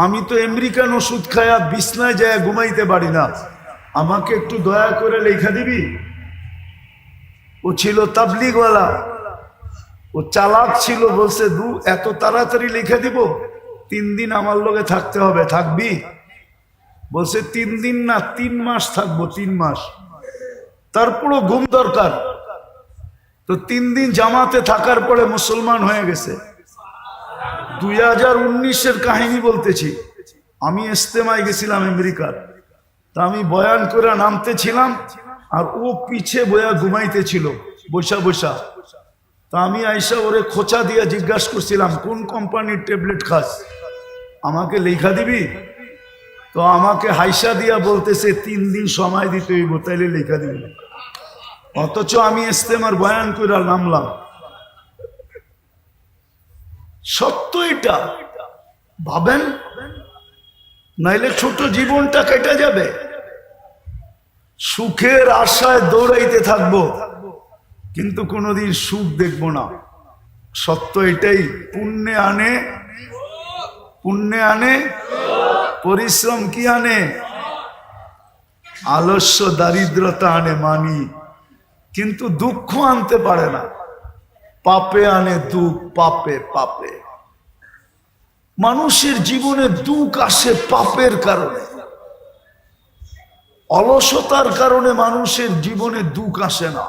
আমি তো আমেরিকান ওষুধ খায়া বিছনায় যায় ঘুমাইতে পারি না, আমাকে একটু দয়া করে লেখা দিবি? ও ছিল তাবলিগওয়ালা, ও চালাক ছিল, বলছে এত তাড়াতাড়ি লিখে দিব? 3 দিন আমার লগে থাকতে হবে। থাকবি? বলছে 3 দিন না 3 মাস থাকবো, 3 মাস। তারপরও ঘুম দরকার। তো 3 দিন জামাতে থাকার পরে মুসলমান হয়ে গেছে। 2019-এর কাহিনী বলতেছি। আমি ইস্তেমায় গেছিলাম আমেরিকার। তা আমি বয়ান করে নামতেছিলাম, আর ও পিছে বয়া ঘুমাইতেছিল বৈশা বৈশা। তা আমি আইসা ওরে খোঁচা দিয়ে জিজ্ঞাসা করছিলাম, কোন কোম্পানির ট্যাবলেট খাস, আমাকে লেখা দিবি? তো আমাকে হাইসা দিয়া বলতেছে 3 দিন সময় দিতে হইব, তাইলে লেখা দিবি। অথচ আমি ইস্তেমার বয়ান করে নামলাম। সত্য এটা, ভাবেন, নাইলে ছোট জীবনটা কেটে যাবে। সুখের আশায় দৌড়াইতে থাকবো, কিন্তু কোনোদিন সুখ দেখবো না। সত্য এটাই। পুণ্যে আনে পরিশ্রম কি আনে? আলস্য দারিদ্রতা আনে মানি, কিন্তু দুঃখ আনতে পারে না। পাপে আনে দুঃখ, পাপে পাপে। মানুষের জীবনে দুঃখ আসে পাপের কারণে, অলসতার কারণে মানুষের জীবনে দুঃখ আসে না।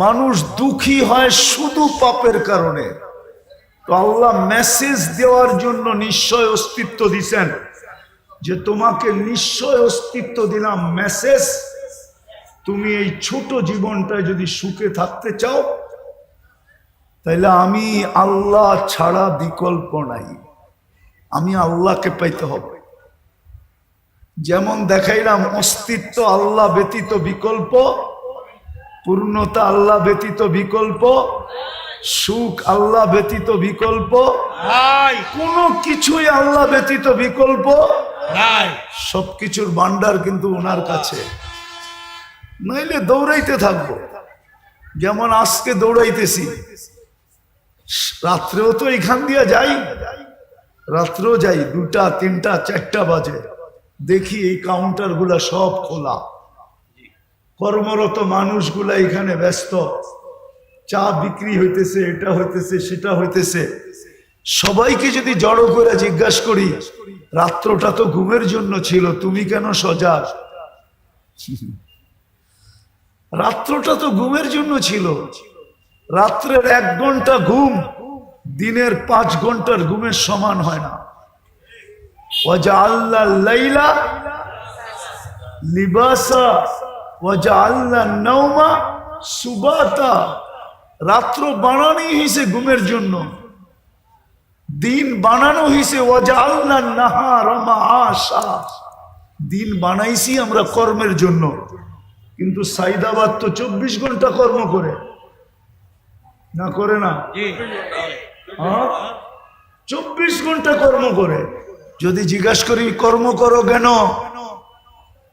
মানুষ দুঃখী হয় শুধু পাপের কারণে। তো আল্লাহ মেসেজ দেওয়ার জন্য নিশ্চয় অস্তিত্ব দিছেন, যে তোমাকে নিশ্চয় অস্তিত্ব দিলাম মেসেজ, তুমি এই ছোট জীবনটায় যদি সুখে থাকতে চাও, তাইলে আমি আল্লাহ ছাড়া বিকল্প নাই। আমি আল্লাহকে পাইতে হবে। যেমন দেখাইলাম, অস্তিত্ব আল্লাহ ব্যতীত বিকল্প, পূর্ণতা আল্লাহ ব্যতীত বিকল্প, সুখ আল্লাহ ব্যতীত বিকল্প নাই, কোনো কিছুই আল্লাহ ব্যতীত বিকল্প নাই। সবকিছুর ভান্ডার কিন্তু ওনার কাছে। নইলে দৌড়াইতে থাকবো, যেমন আজকে দৌড়াইতেছি। রাত্রেও তো এখান দিয়ে যাই, রাত্রেও যাই, 2টা 3টা 4টা বাজে, দেখি এই কাউন্টার গুলা সব খোলা, কর্মরত মানুষগুলা এখানে ব্যস্ত, চা বিক্রি হইতেছে, এটা হইতেছে, সেটা হইতেছে। সবাইকে যদি জড়ো করে জিজ্ঞাসা করি, রাত্রটা তো ঘুমের জন্য ছিল, তুমি কেন সজাগ? রাত্রটা তো ঘুমের জন্য ছিল। রাত্রের 1 ঘন্টা ঘুম দিনের 5 ঘন্টার ঘুমের সমান হয় না। ওয়াজআলনা লাইলা লিবাসা ওয়াজআলনা নাওমা সুবাতা। রাত্র বানানোই হয়েছে ঘুমের জন্য, দিন বানানো হয়েছে ওয়াজআলনা নাহারা মাআশা। দিন বানাইছি আমরা কর্মের জন্য, কিন্তু সাইদাবাদ তো 24 ঘন্টা কর্ম করে, না করে না? 24 ঘন্টা কর্ম করে। যদি জিজ্ঞাসা করি কর্ম করো কেন,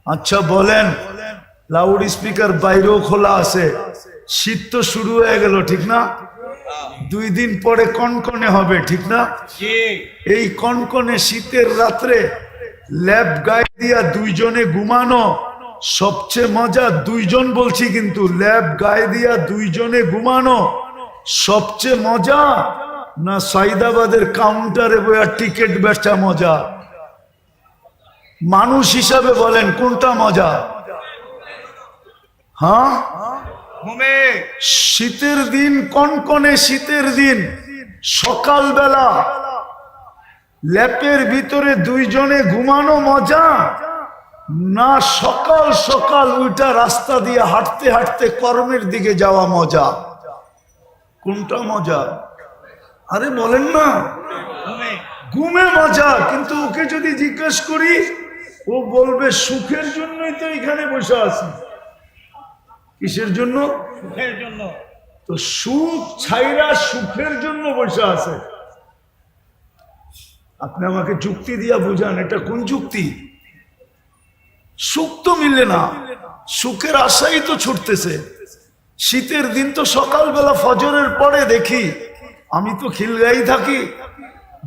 আচ্ছা বলেন, লাউড স্পিকার বাইরেও খোলা আছে, শীত তো শুরু হয়ে গেল, ঠিক না? 2 দিন পরে কনকনে হবে, ঠিক না? এই কনকনে শীতের রাত্রে ল্যাব গায়ে দিয়া 2 জনে ঘুমানো সবচেয়ে মজা। 2 জন বলছি, কিন্তু ল্যাব গায়ে দিয়া 2 জনে ঘুমানো সবচেয়ে মজা, না সাইদাবাদের কাউন্টারে বইয়া টিকিট বেচা মজা? মানুষ হিসাবে বলেন কোনটা মজা? হ্যাঁ, শীতের দিন, কনকনে শীতের দিন, সকালবেলা ল্যাপের ভিতরে 2 জনে ঘুমানো মজা, না সকাল সকাল ওইটা রাস্তা দিয়ে হাঁটতে হাঁটতে কর্মের দিকে যাওয়া মজা? কোনটা মজা? আরে বলেন না। ঘুমে মজা। কিন্তু ওকে যদি জিজ্ঞেস করি, ও বলবে সুখের জন্যই তো এখানে বসে আছি। কিসের জন্য? সুখের জন্য। তো সুখ ছাইরা সুখের জন্য বসে আছে। আপনি আমাকে যুক্তি দিয়া বুঝান, এটা কোন যুক্তি? সুখ তো মিলে না, সুখের আশাই তো ছুটতেছে। শীতের দিন তো সকালবেলা ফজরের পরে দেখি, আমি তো খিলগাঁই থাকি,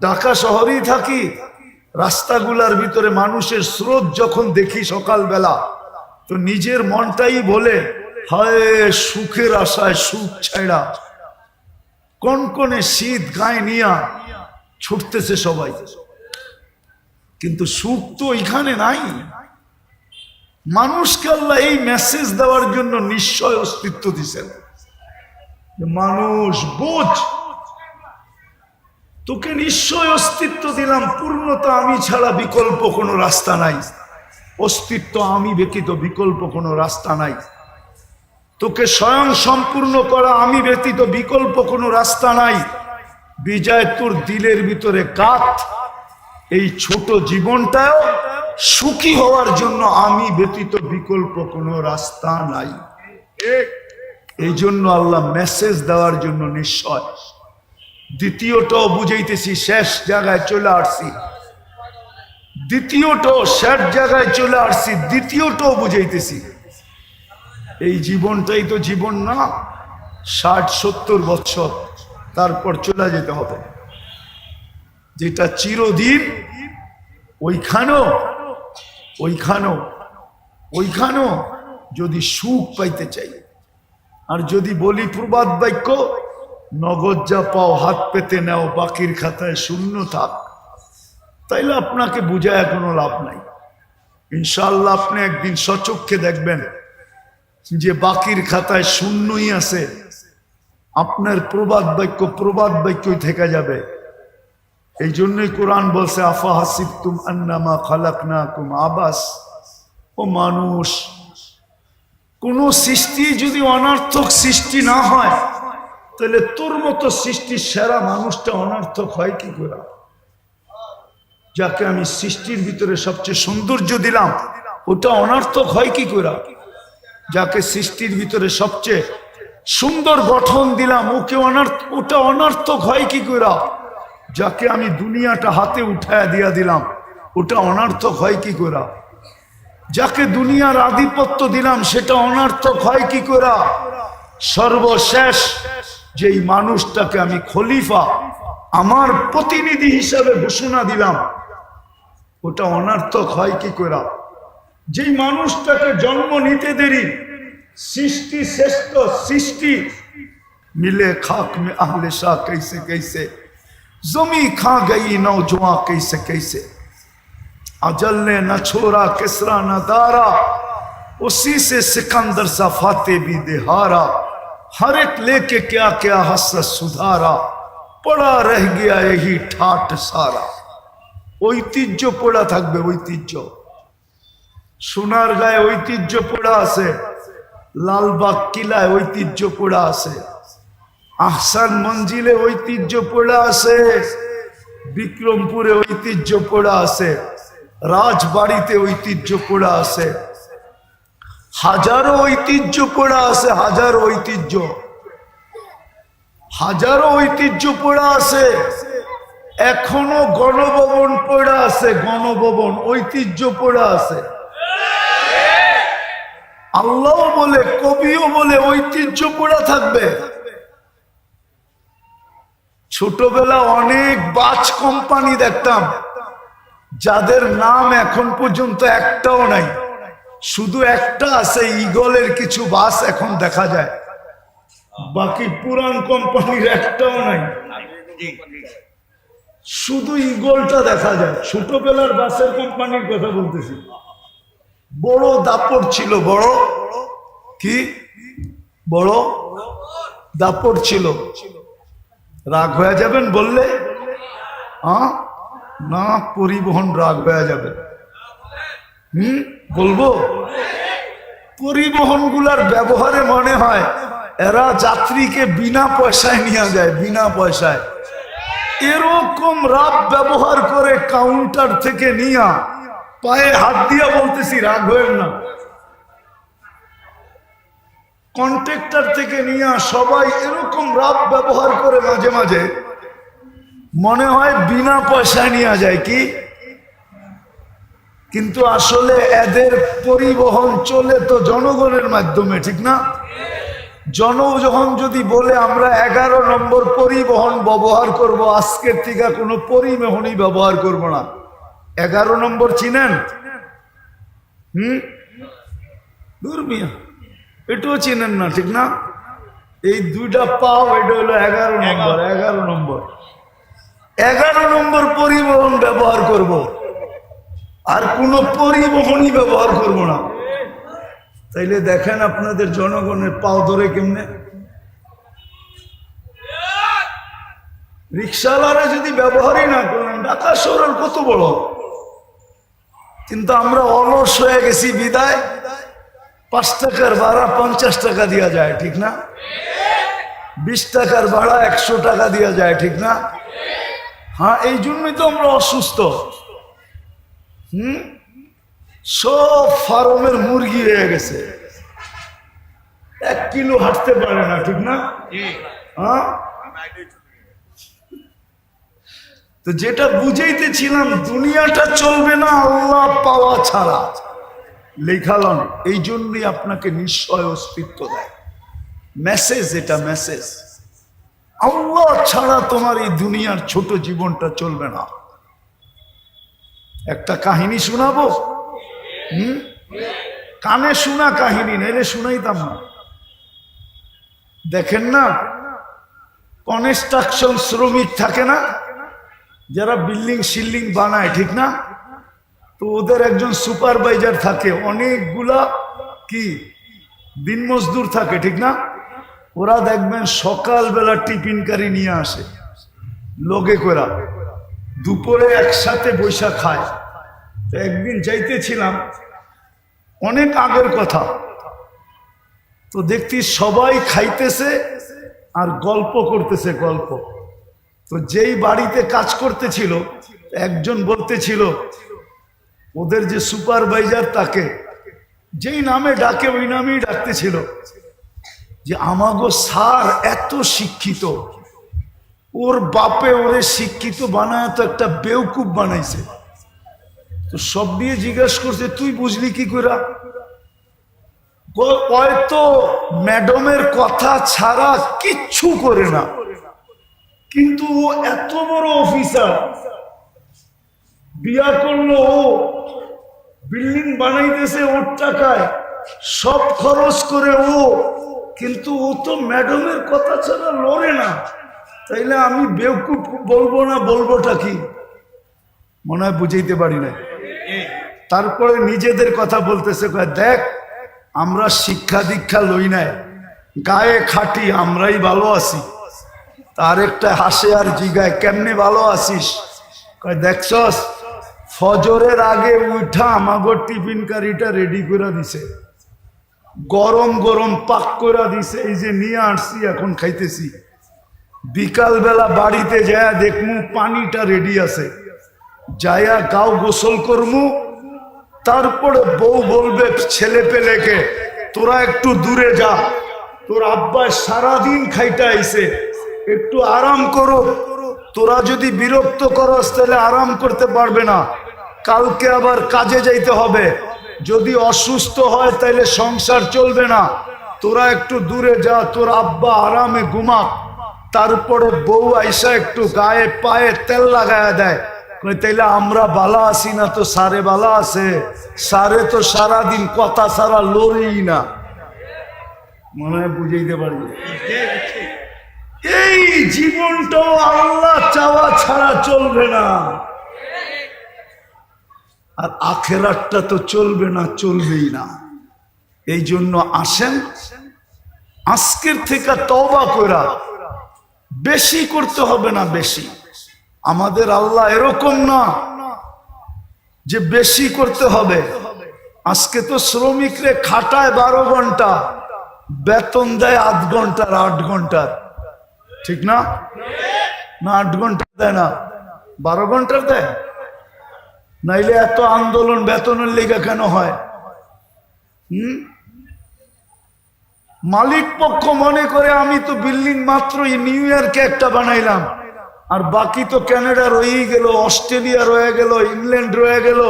ঢাকা শহরেই থাকি, রাস্তাগুলার ভিতরে মানুষের স্রোত যখন দেখি সকালবেলা, তো নিজের মনটাই বলে হায় সুখের আশায় সুখ ছাড়া কনকনে শীত গায়ে নিয়া ছুটতেছে সবাই, কিন্তু সুখ তো এখানে নাই। মানুষকে আল্লাহ এই মেসেজ দেওয়ার জন্য নিশ্চয় অস্তিত্ব দিছেন, মানুষ বোঝ, তোকে নিশ্চয় অস্তিত্ব দিলাম, পূর্ণতা আমি ছাড়া বিকল্প কোনো রাস্তা নাই, অস্তিত্ব আমি ব্যতীত বিকল্প কোনো রাস্তা নাই, তোকে স্বয়ং সম্পূর্ণ করা আমি ব্যতীত বিকল্প কোনো রাস্তা নাই। বিজয় তোর দিলের ভিতরে গাত, এই ছোট জীবনটাও সুখী হওয়ার জন্য আমি ব্যতীত বিকল্প কোনো রাস্তা নাই। এই জন্য আল্লাহ মেসেজ দেওয়ার জন্য নিশ্চয়। দ্বিতীয়টাও বুঝাইতেছি, শেষ জায়গায় চলে আসছি, দ্বিতীয়টাও শেষ জায়গায় চলে আসছি, দ্বিতীয়টাও বুঝাইতেছি। এই জীবনটাই তো জীবন না, 60-70 বছর, তারপর চলে যেতে হবে, যেটা চিরদিন। ওইখানেও যদি সুখ পাইতে চাই, আর যদি বলি প্রবাদ বাক্য, নগদ যা পাও হাত পেতে নাও, বাকির খাতায় শূন্য থাক, তাইলে আপনাকে বুঝায় কোনো লাভ নাই। ইনশাআল্লাহ আপনি একদিন সচক্ষে দেখবেন যে বাকির খাতায় শূন্যই আছে, আপনার প্রবাদ বাক্যই থেকে যাবে। এই জন্যই কোরআন বলছে আফা হাসিবতুম আন্নামা খালাকনাকুম আবাস। ও মানুষ, কোন সৃষ্টি যদি অনর্থক সৃষ্টি না হয়, তাহলে তোর মতো সৃষ্টির সেরা মানুষটা অনর্থক হয় কি করে? যাকে আমি সৃষ্টির ভিতরে সবচেয়ে সৌন্দর্য দিলাম, ওটা অনর্থক হয় কি করে? যাকে সৃষ্টির ভিতরে সবচেয়ে সুন্দর গঠন দিলাম, ওটা অনর্থক হয় কি করে? যাকে আমি দুনিয়াটা হাতে উঠায় দিয়া দিলাম, ওটা অনর্থক হয় কি করে? যাকে দুনিয়ার আধিপত্য দিলাম, সেটা অনর্থক হয় কি করে? সর্বশেষ যেই মানুষটাকে আমি খলিফা, আমার প্রতিনিধি হিসাবে ঘোষণা দিলাম, ওটা অনর্থক হয় কি করে? যেই মানুষটাকে জন্ম নিতে দেরি, সৃষ্টি শ্রেষ্ঠ সৃষ্টি, মিলে খাক মে আহলে শাহ कैसे कैसे, जमी खा गई नौजवां कैसे कैसे, अजल ने न छोड़ा किसरा न दारा, उसी से सिकंदर सा फाते भी देहारा, हर एक लेके क्या क्या हसरत सुधारा, पड़ा रह गया यही ठाट सारा। ঐতিহ্য পড়া থাকবে, ঐতিহ্য। সোনার গায়ে ঐতিহ্য পড়া আছে, লালবাগ কিলায় ঐতিহ্য পড়া আছে, আহসান মঞ্জিলে ঐতিহ্য পড়া আছে, বিক্রমপুরে ঐতিহ্য পড়া আছে, রাজবাড়িতে ঐতিহ্য পড়া আছে, হাজারো ঐতিহ্য পড়া আছে, হাজারো ঐতিহ্য পড়া আছে। এখনো গণভবন পড়া আছে, গণভবন ঐতিহ্য পড়া আছে। আল্লাহ বলে, কবিও বলে ঐতিহ্য পড়া থাকবে। ছোটবেলা অনেক বাস কোম্পানি দেখতাম, যাদের নাম এখন পর্যন্ত একটাও নাই, শুধু একটা আছে, ইগলের কিছু বাস এখন দেখা যায়, বাকি পুরান কোম্পানির একটাও নাই, শুধু ইগলটা দেখা যায়। ছোটবেলার বাসের কোম্পানির কথা বলতেছি। বড় দাপট ছিল, বড় দাপট ছিল। রাগ হয়ে যাবেন বললে? না, পরিবহন রাগ হয়ে যাবে। বলবো, পরিবহন গুলার ব্যবহারে মনে হয় এরা যাত্রীকে বিনা পয়সায় নিয়ে যায়, বিনা পয়সায়। এরকম রাব ব্যবহার করে কাউন্টার থেকে নিয়া পায়ে হাত দিয়া বলতেছি, রাগ হয়েন না, কন্ট্রাক্টর থেকে নিয়া সবাই এরকম রাব ব্যবহার করে, মাঝে মাঝে মনে হয় বিনা পয়সায় নিয়ে যায় কি, কিন্তু আসলে এদের পরিবহন চলে তো জনগণের মাধ্যমে, ঠিক না? জনগণ যদি বলে আমরা 11 নম্বর পরিবহন ব্যবহার করব, আজকের থেকে কোনো পরিবহনই ব্যবহার করব না। 11 নম্বর চিনেন? দূর মিয়া, এটাও চেনেন না, ঠিক না? এই দুইটা পাও, এটা হলো 11 নম্বর। 11 নম্বর, 11 নম্বর পরিবহন ব্যবহার করব, আর কোনো পরিবহনই ব্যবহার করব না। তাইলে দেখেন আপনাদের জনগণের পাও ধরে কেমনে। রিক্সাওয়ালারা যদি ব্যবহারই না করলেন, ঢাকা শহরের কত বড়, কিন্তু আমরা অলস হয়ে গেছি বিদায় 5 টাকার ভাড়া 50 টাকা দেওয়া যায়, ঠিক না? 20 টাকার ভাড়া 100 টাকা দেওয়া যায়, ঠিক না? হ্যাঁ, এই জন্যই তো আমরা অসুস্থ। সব ফার্মের মুরগি হয়ে গেছে, 1 কিলো হাঁটতে পারে না, ঠিক না? হ্যাঁ, তো যেটা বুঝাইতেছিলাম, দুনিয়াটা চলবে না আল্লাহ পাওয়া ছাড়া। লেখালন এই জন্যই আপনাকে নিশ্চয় অস্তিত্ব দেয়। মেসেজ, এটা মেসেজ। আল্লাহ ছাড়া তোমার এই দুনিয়ার ছোট জীবনটা চলবে না। একটা কাহিনী শোনাবো, কানে শোনা কাহিনী, নাইলে শুনাইতাম না। দেখেন না, কনস্ট্রাকশন শ্রমিক থাকে না, যারা বিল্ডিং শিল্ডিং বানায়, ঠিক না? তো ওদের একজন সুপারভাইজার থাকে, অনেকগুলা কি দিন মজদুর থাকে, ঠিক না? ওরা দেখবেন সকালবেলা টিফিনকারি নিয়ে আসে লগে করা, দুপুরে একসাথে বৈশা খায়। তো একদিন যাইতেছিলাম, অনেক আগের কথা, তো দেখছি সবাই খাইতেছে আর গল্প করতেছে, গল্প। তো যেই বাড়িতে কাজ করতেছিল, একজন বলতেছিল ওদের যে সুপারভাইজার, তাকে যেই নামে ডাকে ওই নামেই ডাকতেছিল, যে আমাগো স্যার এত শিক্ষিত, ওর বাপে ওরে শিক্ষিত বানায় তো একটা বেউকুব বানাইছে। তো সব দিয়ে জিজ্ঞাসা করছে, তুই বুঝলি কি করে? হয়তো ম্যাডামের কথা ছাড়া কিচ্ছু করে না, কিন্তু ও এত বড় অফিসার, বিয়া করলো ও, বিল্ডিং বানাইতেছে ওর টাকায়, সব খরচ করে ও, কিন্তু ও তো ম্যাডামের কথা ছাড়া লড়ে না। তাইলে আমি বেউকুফ বলবো না, বলবোটা কি? মনে হয় বুঝাইতে পারি না। তারপরে নিজেদের কথা বলতেছে, দেখ আমরা শিক্ষা দীক্ষা লই নাই, গায়ে খাটি, আমরাই ভালো আছি। তার একটা হাসে আর জিগায়, কেমনে ভালো আছিস? দেখছস ফজরের আগে উঠা আমাগো টিফিন কারিটা রেডি করে দিছে, গরম গরম পাক করে দিছে, এই যে নিয়ে আসছি এখন খাইতেছি। বিকাল বেলা বাড়িতে যায়া দেখমু পানিটা রেডি আছে, যায়া গাও গোসল করমু। তারপরে বউ বলবে ছেলে পেলেকে, তোরা একটু দূরে যা, তোর আব্বা সারাদিন খাইতে আইছে, একটু আরাম করো। তোরা যদি বিরক্ত করস তাহলে আরাম করতে পারবে না, কালকে আবার কাজে যাইতে হবে। যদি অসুস্থ হয় তাহলে সংসার চলবে না, তোরা একটু দূরে যা, তোর আব্বা আরামে ঘুমাক। তারপরে বউ আইসা একটু গায়ে পায়ে তেল লাগায়া দেয়, তাইলে আমরা বালা আছি না তো সারে বালা আছে? সারে তো সারাদিন কথা সারা লড়েই না। মনে হয় বুঝাইতে পারি। এই জীবনটাও আল্লাহ চাওয়া ছাড়া চলবে না, আর আখেরাতটা তো চলবে না, চলবেই না। এই জন্য আসেন আজকের থেকে তওবা কইরা, বেশি করতে হবে না, বেশি। আমাদের আল্লাহ এরকম না যে বেশি করতে হবে। আজকে তো শ্রমিকরে খাটায় 12 ঘন্টা, বেতন দেয় 8 ঘন্টার, 8 ঘন্টার, ঠিক না? না 8 ঘন্টা দেয় না, 12 ঘন্টার দেয়। নাইলে এত আন্দোলন বেতনের লেগে কেন হয়? মালিক পক্ষ মনে করে আমি তো বিল্ডিং মাত্র নিউ ইয়র্কে একটা বানাইলাম, আর বাকি তো কানাডা রয়েই গেল, অস্ট্রেলিয়া রয়ে গেল, ইংল্যান্ড রয়ে গেল,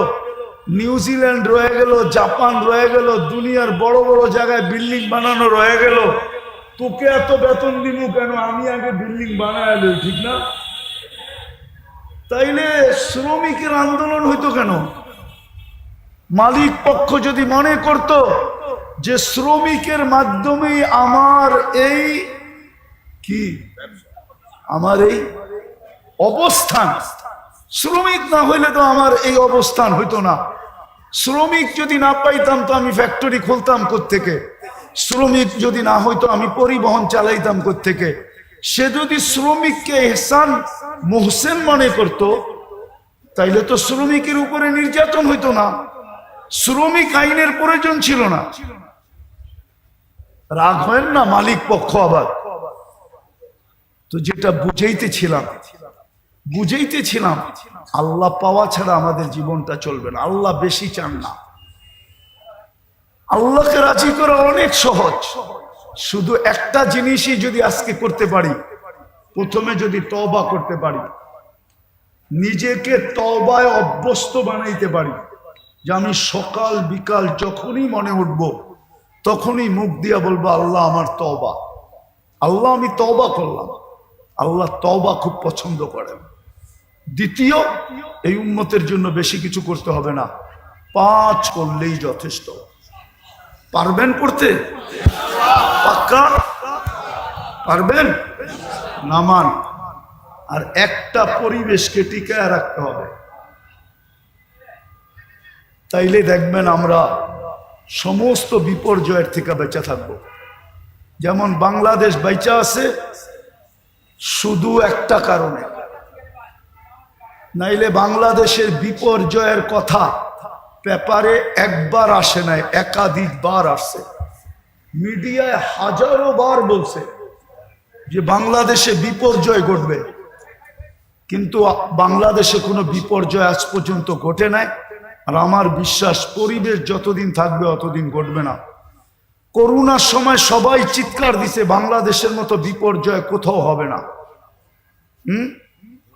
নিউজিল্যান্ড রয়ে গেল, জাপান রয়ে গেল, দুনিয়ার বড় বড় জায়গায় বিল্ডিং বানানো রয়ে গেল। তোকে এত বেতন দিব কেন? আমি আগে বিল্ডিং বানাই লই, ঠিক না? তাইলে শ্রমিকের আন্দোলন হইতো কেন? মালিক পক্ষ যদি মনে করত যে শ্রমিকের মাধ্যমে আমার এই কি আমার এই অবস্থান, শ্রমিক না হইলে তো আমার এই অবস্থান হইতো না। শ্রমিক যদি না পাইতাম তো আমি ফ্যাক্টরি খুলতাম কোত্থেকে? শ্রমিক যদি না হইতো আমি পরিবহন চালাইতাম কোত্থেকে? সে যদি শ্রমিককে এহসান মুহসেন মনে করত, তাইলে তো শ্রমিকের উপরে নির্যাতন হইতো না, শ্রমিক আইনের প্রয়োজন ছিল না। রাগ হয় না মালিক পক্ষ আবার। তো যেটা বুঝাইতেছিলাম আল্লাহ পাওয়া ছাড়া আমাদের জীবনটা চলবে না। আল্লাহ বেশি চান না। আল্লাহকে রাজি করা অনেক সহজ। শুধু একটা জিনিসই যদি আজকে করতে পারি, প্রথমে যদি তওবা করতে পারি, নিজেকে তওবায় অভ্যস্ত বানাইতে পারি, যে আমি সকাল বিকাল যখনই মনে উঠব তখনই মুখ দিয়া বলবো আল্লাহ আমার তওবা, আল্লাহ আমি তওবা করলাম। আল্লাহ তওবা খুব পছন্দ করেন। দ্বিতীয়, এই উম্মতের জন্য বেশি কিছু করতে হবে না, 5 করলেই যথেষ্ট। পারবেন করতে? পাক্কা পারবেন? নামান। আর একটা পরিবেশকে টিকায় রাখতে হবে, তাইলে দেখবেন আমরা সমস্ত বিপর্যয়ের থেকে বেঁচে থাকবো। যেমন বাংলাদেশ বেঁচে আছে শুধু একটা কারণে, নাইলে বাংলাদেশের বিপর্যয়ের কথা পেপারে একবার আসে নাই, একাধিকবার আসছে। মিডিয়ায় হাজারো বার বলছে যে বাংলাদেশে বিপর্যয় ঘটবে, কিন্তু বাংলাদেশে কোনো বিপর্যয় আজ পর্যন্ত ঘটে নাই। আর আমার বিশ্বাস পরিবেশ যতদিন থাকবে অতদিন ঘটবে না। করোনার সময় সবাই চিৎকার দিছে বাংলাদেশের মতো বিপর্যয় কোথাও হবে না।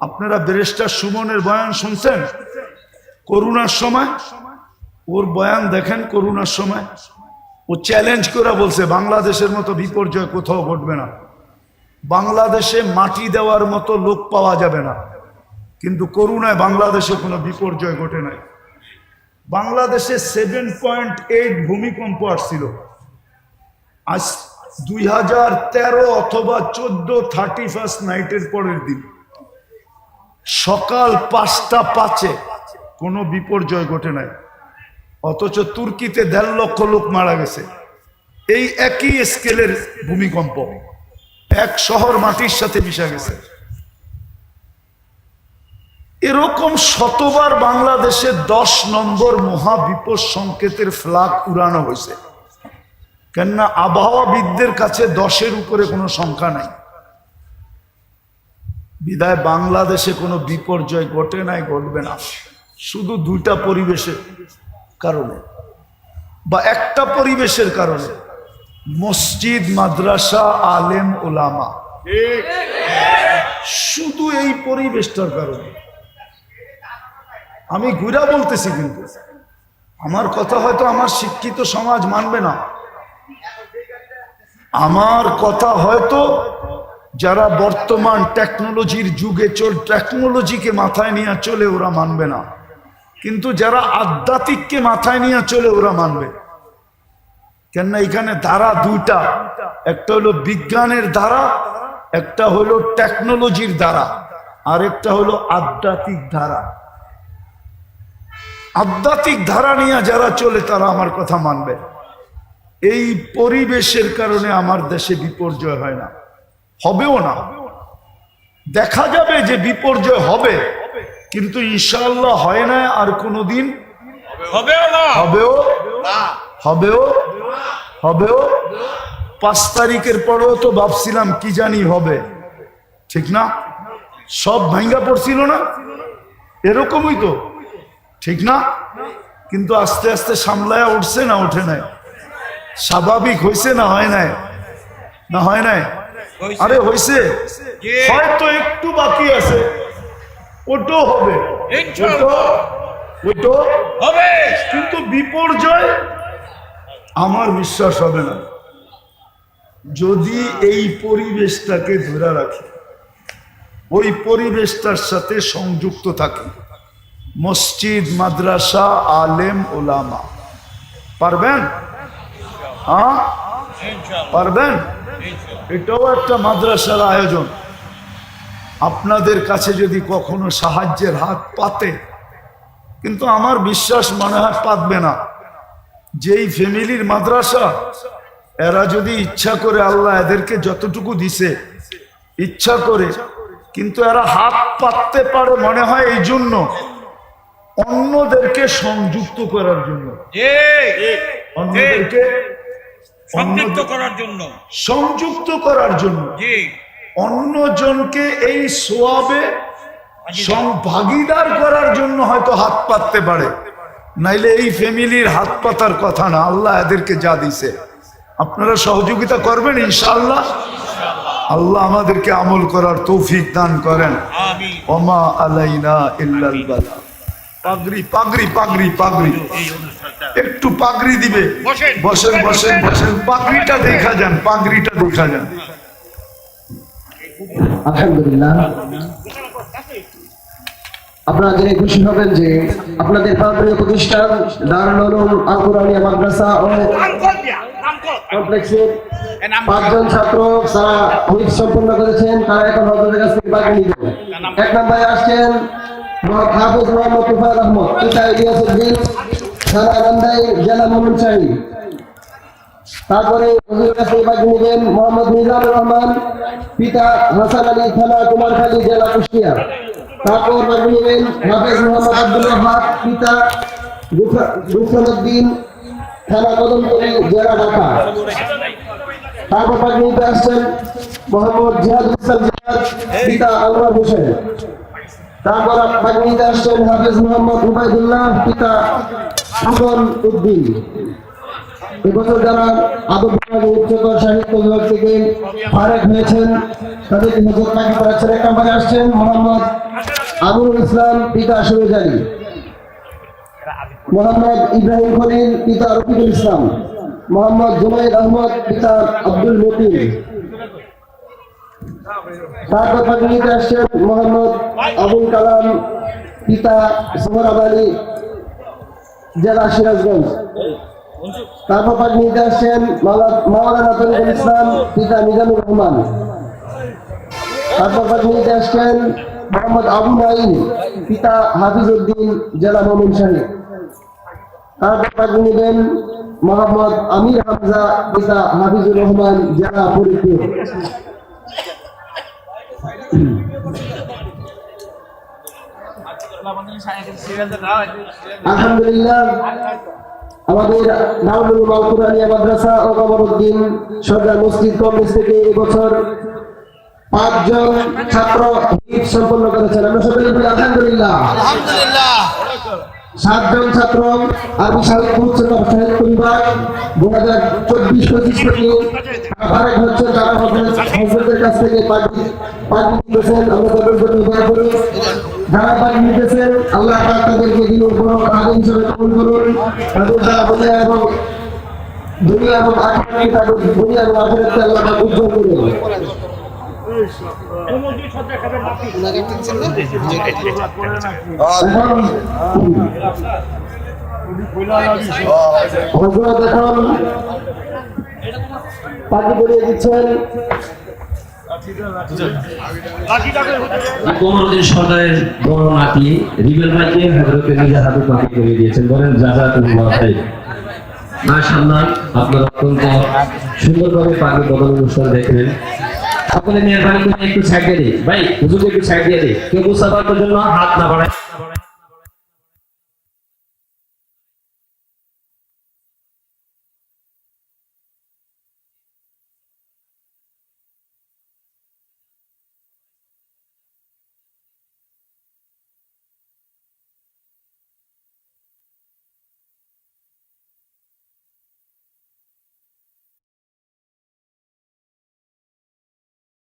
আপনারা ব্যারিস্টার সুমনের বয়ান শুনছেন? করোনার সময় ওর বয়ান দেখেন। করোনার সময় ও চ্যালেঞ্জ করে বলছে বাংলাদেশের মতো বিপর্যয় কোথাও ঘটবে না। বাংলাদেশে মাটি দেওয়ার মতো লোক পাওয়া যাবে না, কিন্তু করোনায় বাংলাদেশে কোনো বিপর্যয় ঘটে নাই। বাংলাদেশে 7.8 ভূমিকম্প আসছিল। আজ 2013 অথবা 14 31 নাইটের পরের দিন সকাল 5:05 কোনো বিপর্যয় ঘটে নাই। অথচ তুর্কিতে 1.5 লক্ষ লোক মারা গেছে। এই একই স্কেলের ভূমিকম্প, এক শহর মাটির সাথে মিশে গেছে। এরকম শতবার বাংলাদেশে 10 নম্বর মহাবিপদ সংকেতের ফ্ল্যাগ উড়ানো হয়েছে। কেননা আবহাওয়াবিদদের কাছে 10-এর উপরে কোনো সংখ্যা নাই। বিদায় বাংলাদেশে কোনো বিপর্যয় ঘটে নাই, ঘটবে না, শুধু 2টা পরিবেশের কারণে বা একটা পরিবেশের কারণে, মসজিদ, মাদ্রাসা, আলেম, ওলামা, শুধু এই পরিবেশটার কারণে। আমি ঘুরা বলতেছি, কিন্তু আমার কথা হয়তো আমার শিক্ষিত সমাজ মানবে না। আমার কথা হয়তো যারা বর্তমান টেকনোলজির যুগে টেকনোলজিকে মাথায় নিয়ে চলে ওরা মানবে না, কিন্তু যারা আধ্যাত্মিককে মাথায় নিয়ে চলে ওরা মানবে। কেননা এখানে ধারা 2টা, একটা হলো বিজ্ঞানের ধারা, একটা হলো টেকনোলজির ধারা, আর একটা হলো আধ্যাত্মিক ধারা। আধ্যাত্মিক ধারা নিয়ে যারা চলে তারা আমার কথা মানবে। এই পরিবেশের কারণে আমার দেশে বিপর্যয় হয় না, হবেও না। দেখা যাবে যে বিপর্যয় হবে, কিন্তু ইনশাআল্লাহ হয় না, আর কোনোদিন হবেও না, হবেও হবেও হবেও 5 তারিখের পরেও তো ভাবছিলাম কি জানি হবে, ঠিক না? সব ভাঙ্গা পড়ছিল না, এরকমই তো, ঠিক না? কিন্তু আস্তে আস্তে সামলায়া উঠছে না ওঠে নাই? স্বাভাবিক হয়েছে না হয় নাই? না হয় নাই? আরে হয়েছে, হয়তো একটু বাকি আছে, ওটাও হবে, ওটাও হবে, কিন্তু বিপর্যয় আমার বিশ্বাস হবে না যদি এই পরিবেশটাকে ধরে রাখি, ওই পরিবেশটার সাথে সংযুক্ত থাকি। মসজিদ, মাদ্রাসা, আলেম, ওলামা। পারবেন? হ্যাঁ ইনশাআল্লাহ পারবেন? ইনশাআল্লাহ এটাও একটা মাদ্রাসার আয়োজন। আপনাদের কাছে যদি কখনো সাহায্যের হাত পাতে, কিন্তু আমার বিশ্বাস মনে হয় পাতবে না। যেই ফ্যামিলির মাদ্রাসা, এরা যদি ইচ্ছা করে, আল্লাহ এদেরকে যতটুকু দিছে ইচ্ছা করে, কিন্তু এরা হাত পাততে পারে মনে হয় এই জন্য অন্যদেরকে সংযুক্ত করার জন্য, জি অন্যদেরকে সংযুক্ত করার জন্য। সংযুক্ত করার জন্য, জি অন্যজনকে এই সোয়াবে ভাগিদার করার জন্য হয়তো হাত পাততে পারে, নাইলে এই ফ্যামিলির হাত পাতার কথা না। আল্লাহ এদেরকে যা দিছে, আপনারা সহযোগিতা করবেন ইনশাআল্লাহ। আল্লাহ আমাদেরকে আমল করার তৌফিক দান করেন। আমিন। ওমা আলাইনা ইল্লাল বালা। পাগড়ি পাগড়ি পাগড়ি পাগড়ি, এই অনুষ্ঠানটা একটু পাগড়ি দিবে। বসেন। বসেন বসেন বসেন, পাগড়িটা দেখা যান, পাগড়িটা দেখা যান। আলহামদুলিল্লাহ, আপনারা জেনে খুশি হবেন যে আপনাদের প্রাণপ্রিয় প্রতিষ্ঠান দারুল উলুম আল কুরআনিয়া মাদ্রাসা ও কমপ্লেক্সের 5 জন ছাত্র তারা হিফজ সম্পন্ন করেছেন। তারা এখন হজরতের কাছ থেকে বাকি নিবে। 1 নম্বরে আসছেন হাফেজ মোহাম্মদ তুফাইল আহমদ, পিতা ইলিয়াস উদ্দিন, থানা নান্দাইল, জেলা ময়মনসিংহ। তারপরে হুজুরের কাছে বাকি নেবেন মোহাম্মদ মিজানুর রহমান, পিতা হাসান আলী, থানা কুমারখালী, জেলা কুষ্টিয়া। তারপর বাকি নেবেন হাফেজ মোহাম্মদ আব্দুল ওয়াহাব, পিতা গুফরানুদ্দিন, থানা কদমতলী, জেলা ঢাকা। তারপর বাকি নিতে আসছেন মোহাম্মদ জিহাদুল ইসলাম জিহাদ, পিতা আনোয়ার হোসেন। তারপর বাকি নিতে আসছেন হাফেজ মোহাম্মদ উবাইদুল্লাহ, পিতা হাসান উদ্দিন। এবছর যারা আদব বিভাগে উচ্চতর সাহিত্য বিভাগ থেকে ফারেক হয়েছেন তাদেরকে নজর তাকে করাচ্ছেন। 1 নম্বরে আসছেন মোহাম্মদ আমিনুল ইসলাম, পিতা সুরজ আলী, মোহাম্মদ ইব্রাহিম খলিল, পিতা রফিকুল ইসলাম, মোহাম্মদ জুনাইদ আহমদ, পিতা আব্দুল মতিন। তারপর পাঠিয়ে আসছেন মোহাম্মদ আবুল কালাম, পিতা সোহরাব আলী, জেলা সিরাজগঞ্জ। তারপর পাঠিয়ে আসছেন মাওলানা তরিকুল ইসলাম, পিতা মিজানুর রহমান। তারপর পাঠিয়ে আসছেন মোহাম্মদ আবু নাঈম, পিতা হাফিজ উদ্দিন, জেলা ময়মনসিংহ। তারপর পাঠিয়ে নেবেন মোহাম্মদ আমির হামজা, পিতা হাফিজুর রহমান, জেলা ফরিদপুর। আলহামদুলিল্লাহ, আমাদের দারুল উলুম আল কুরআনিয়া মাদ্রাসা ও কমরউদ্দিন সরকার মসজিদ কমপ্লেক্স থেকে এবছর 5 জন ছাত্র হিফজ সম্পন্ন করেছেন। আমরা সকলে বলি আলহামদুলিল্লাহ। আলহামদুলিল্লাহ। 7 জন ছাত্র আরবি সাহিত্য উচ্চতর সাহিত্য বিভাগ 2024-25 থেকে ফারেক হচ্ছে। তারা হযরতের কাছ থেকে পাঠি নিতেছেন। আমরা তাদের জন্য দোয়া করি। যারা পাঠি নিতেছেন আল্লাহ পাক তাদেরকে দিনের বড় আলিম হিসেবে কবুল করুন। তাদের দ্বারা দুনিয়া এবং আখিরাতে, তাদের দুনিয়া এবং আখিরাতে আল্লাহ পাক উজ্জ্বল করুন। হযরত এখন পাঠি পড়িয়ে দিচ্ছেন কমরউদ্দিন সরকারের বড় নাতি রিবেল ভাইকে হযরতে নিজের হাতে পাঠি করে দিয়েছেন। বলেন জাযাকুল্লাহ খাইর। মাশাআল্লাহ, আপনারা অত্যন্ত সুন্দরভাবে পাখি বদল অনুষ্ঠান দেখলেন। সকলে মেহরবানি করে একটু সাইড দিয়ে দিই ভাই, হুজুরকে একটু সাইড দিয়ে দিই। কেউ মুসাফার জন্য হাত না বাড়ায়।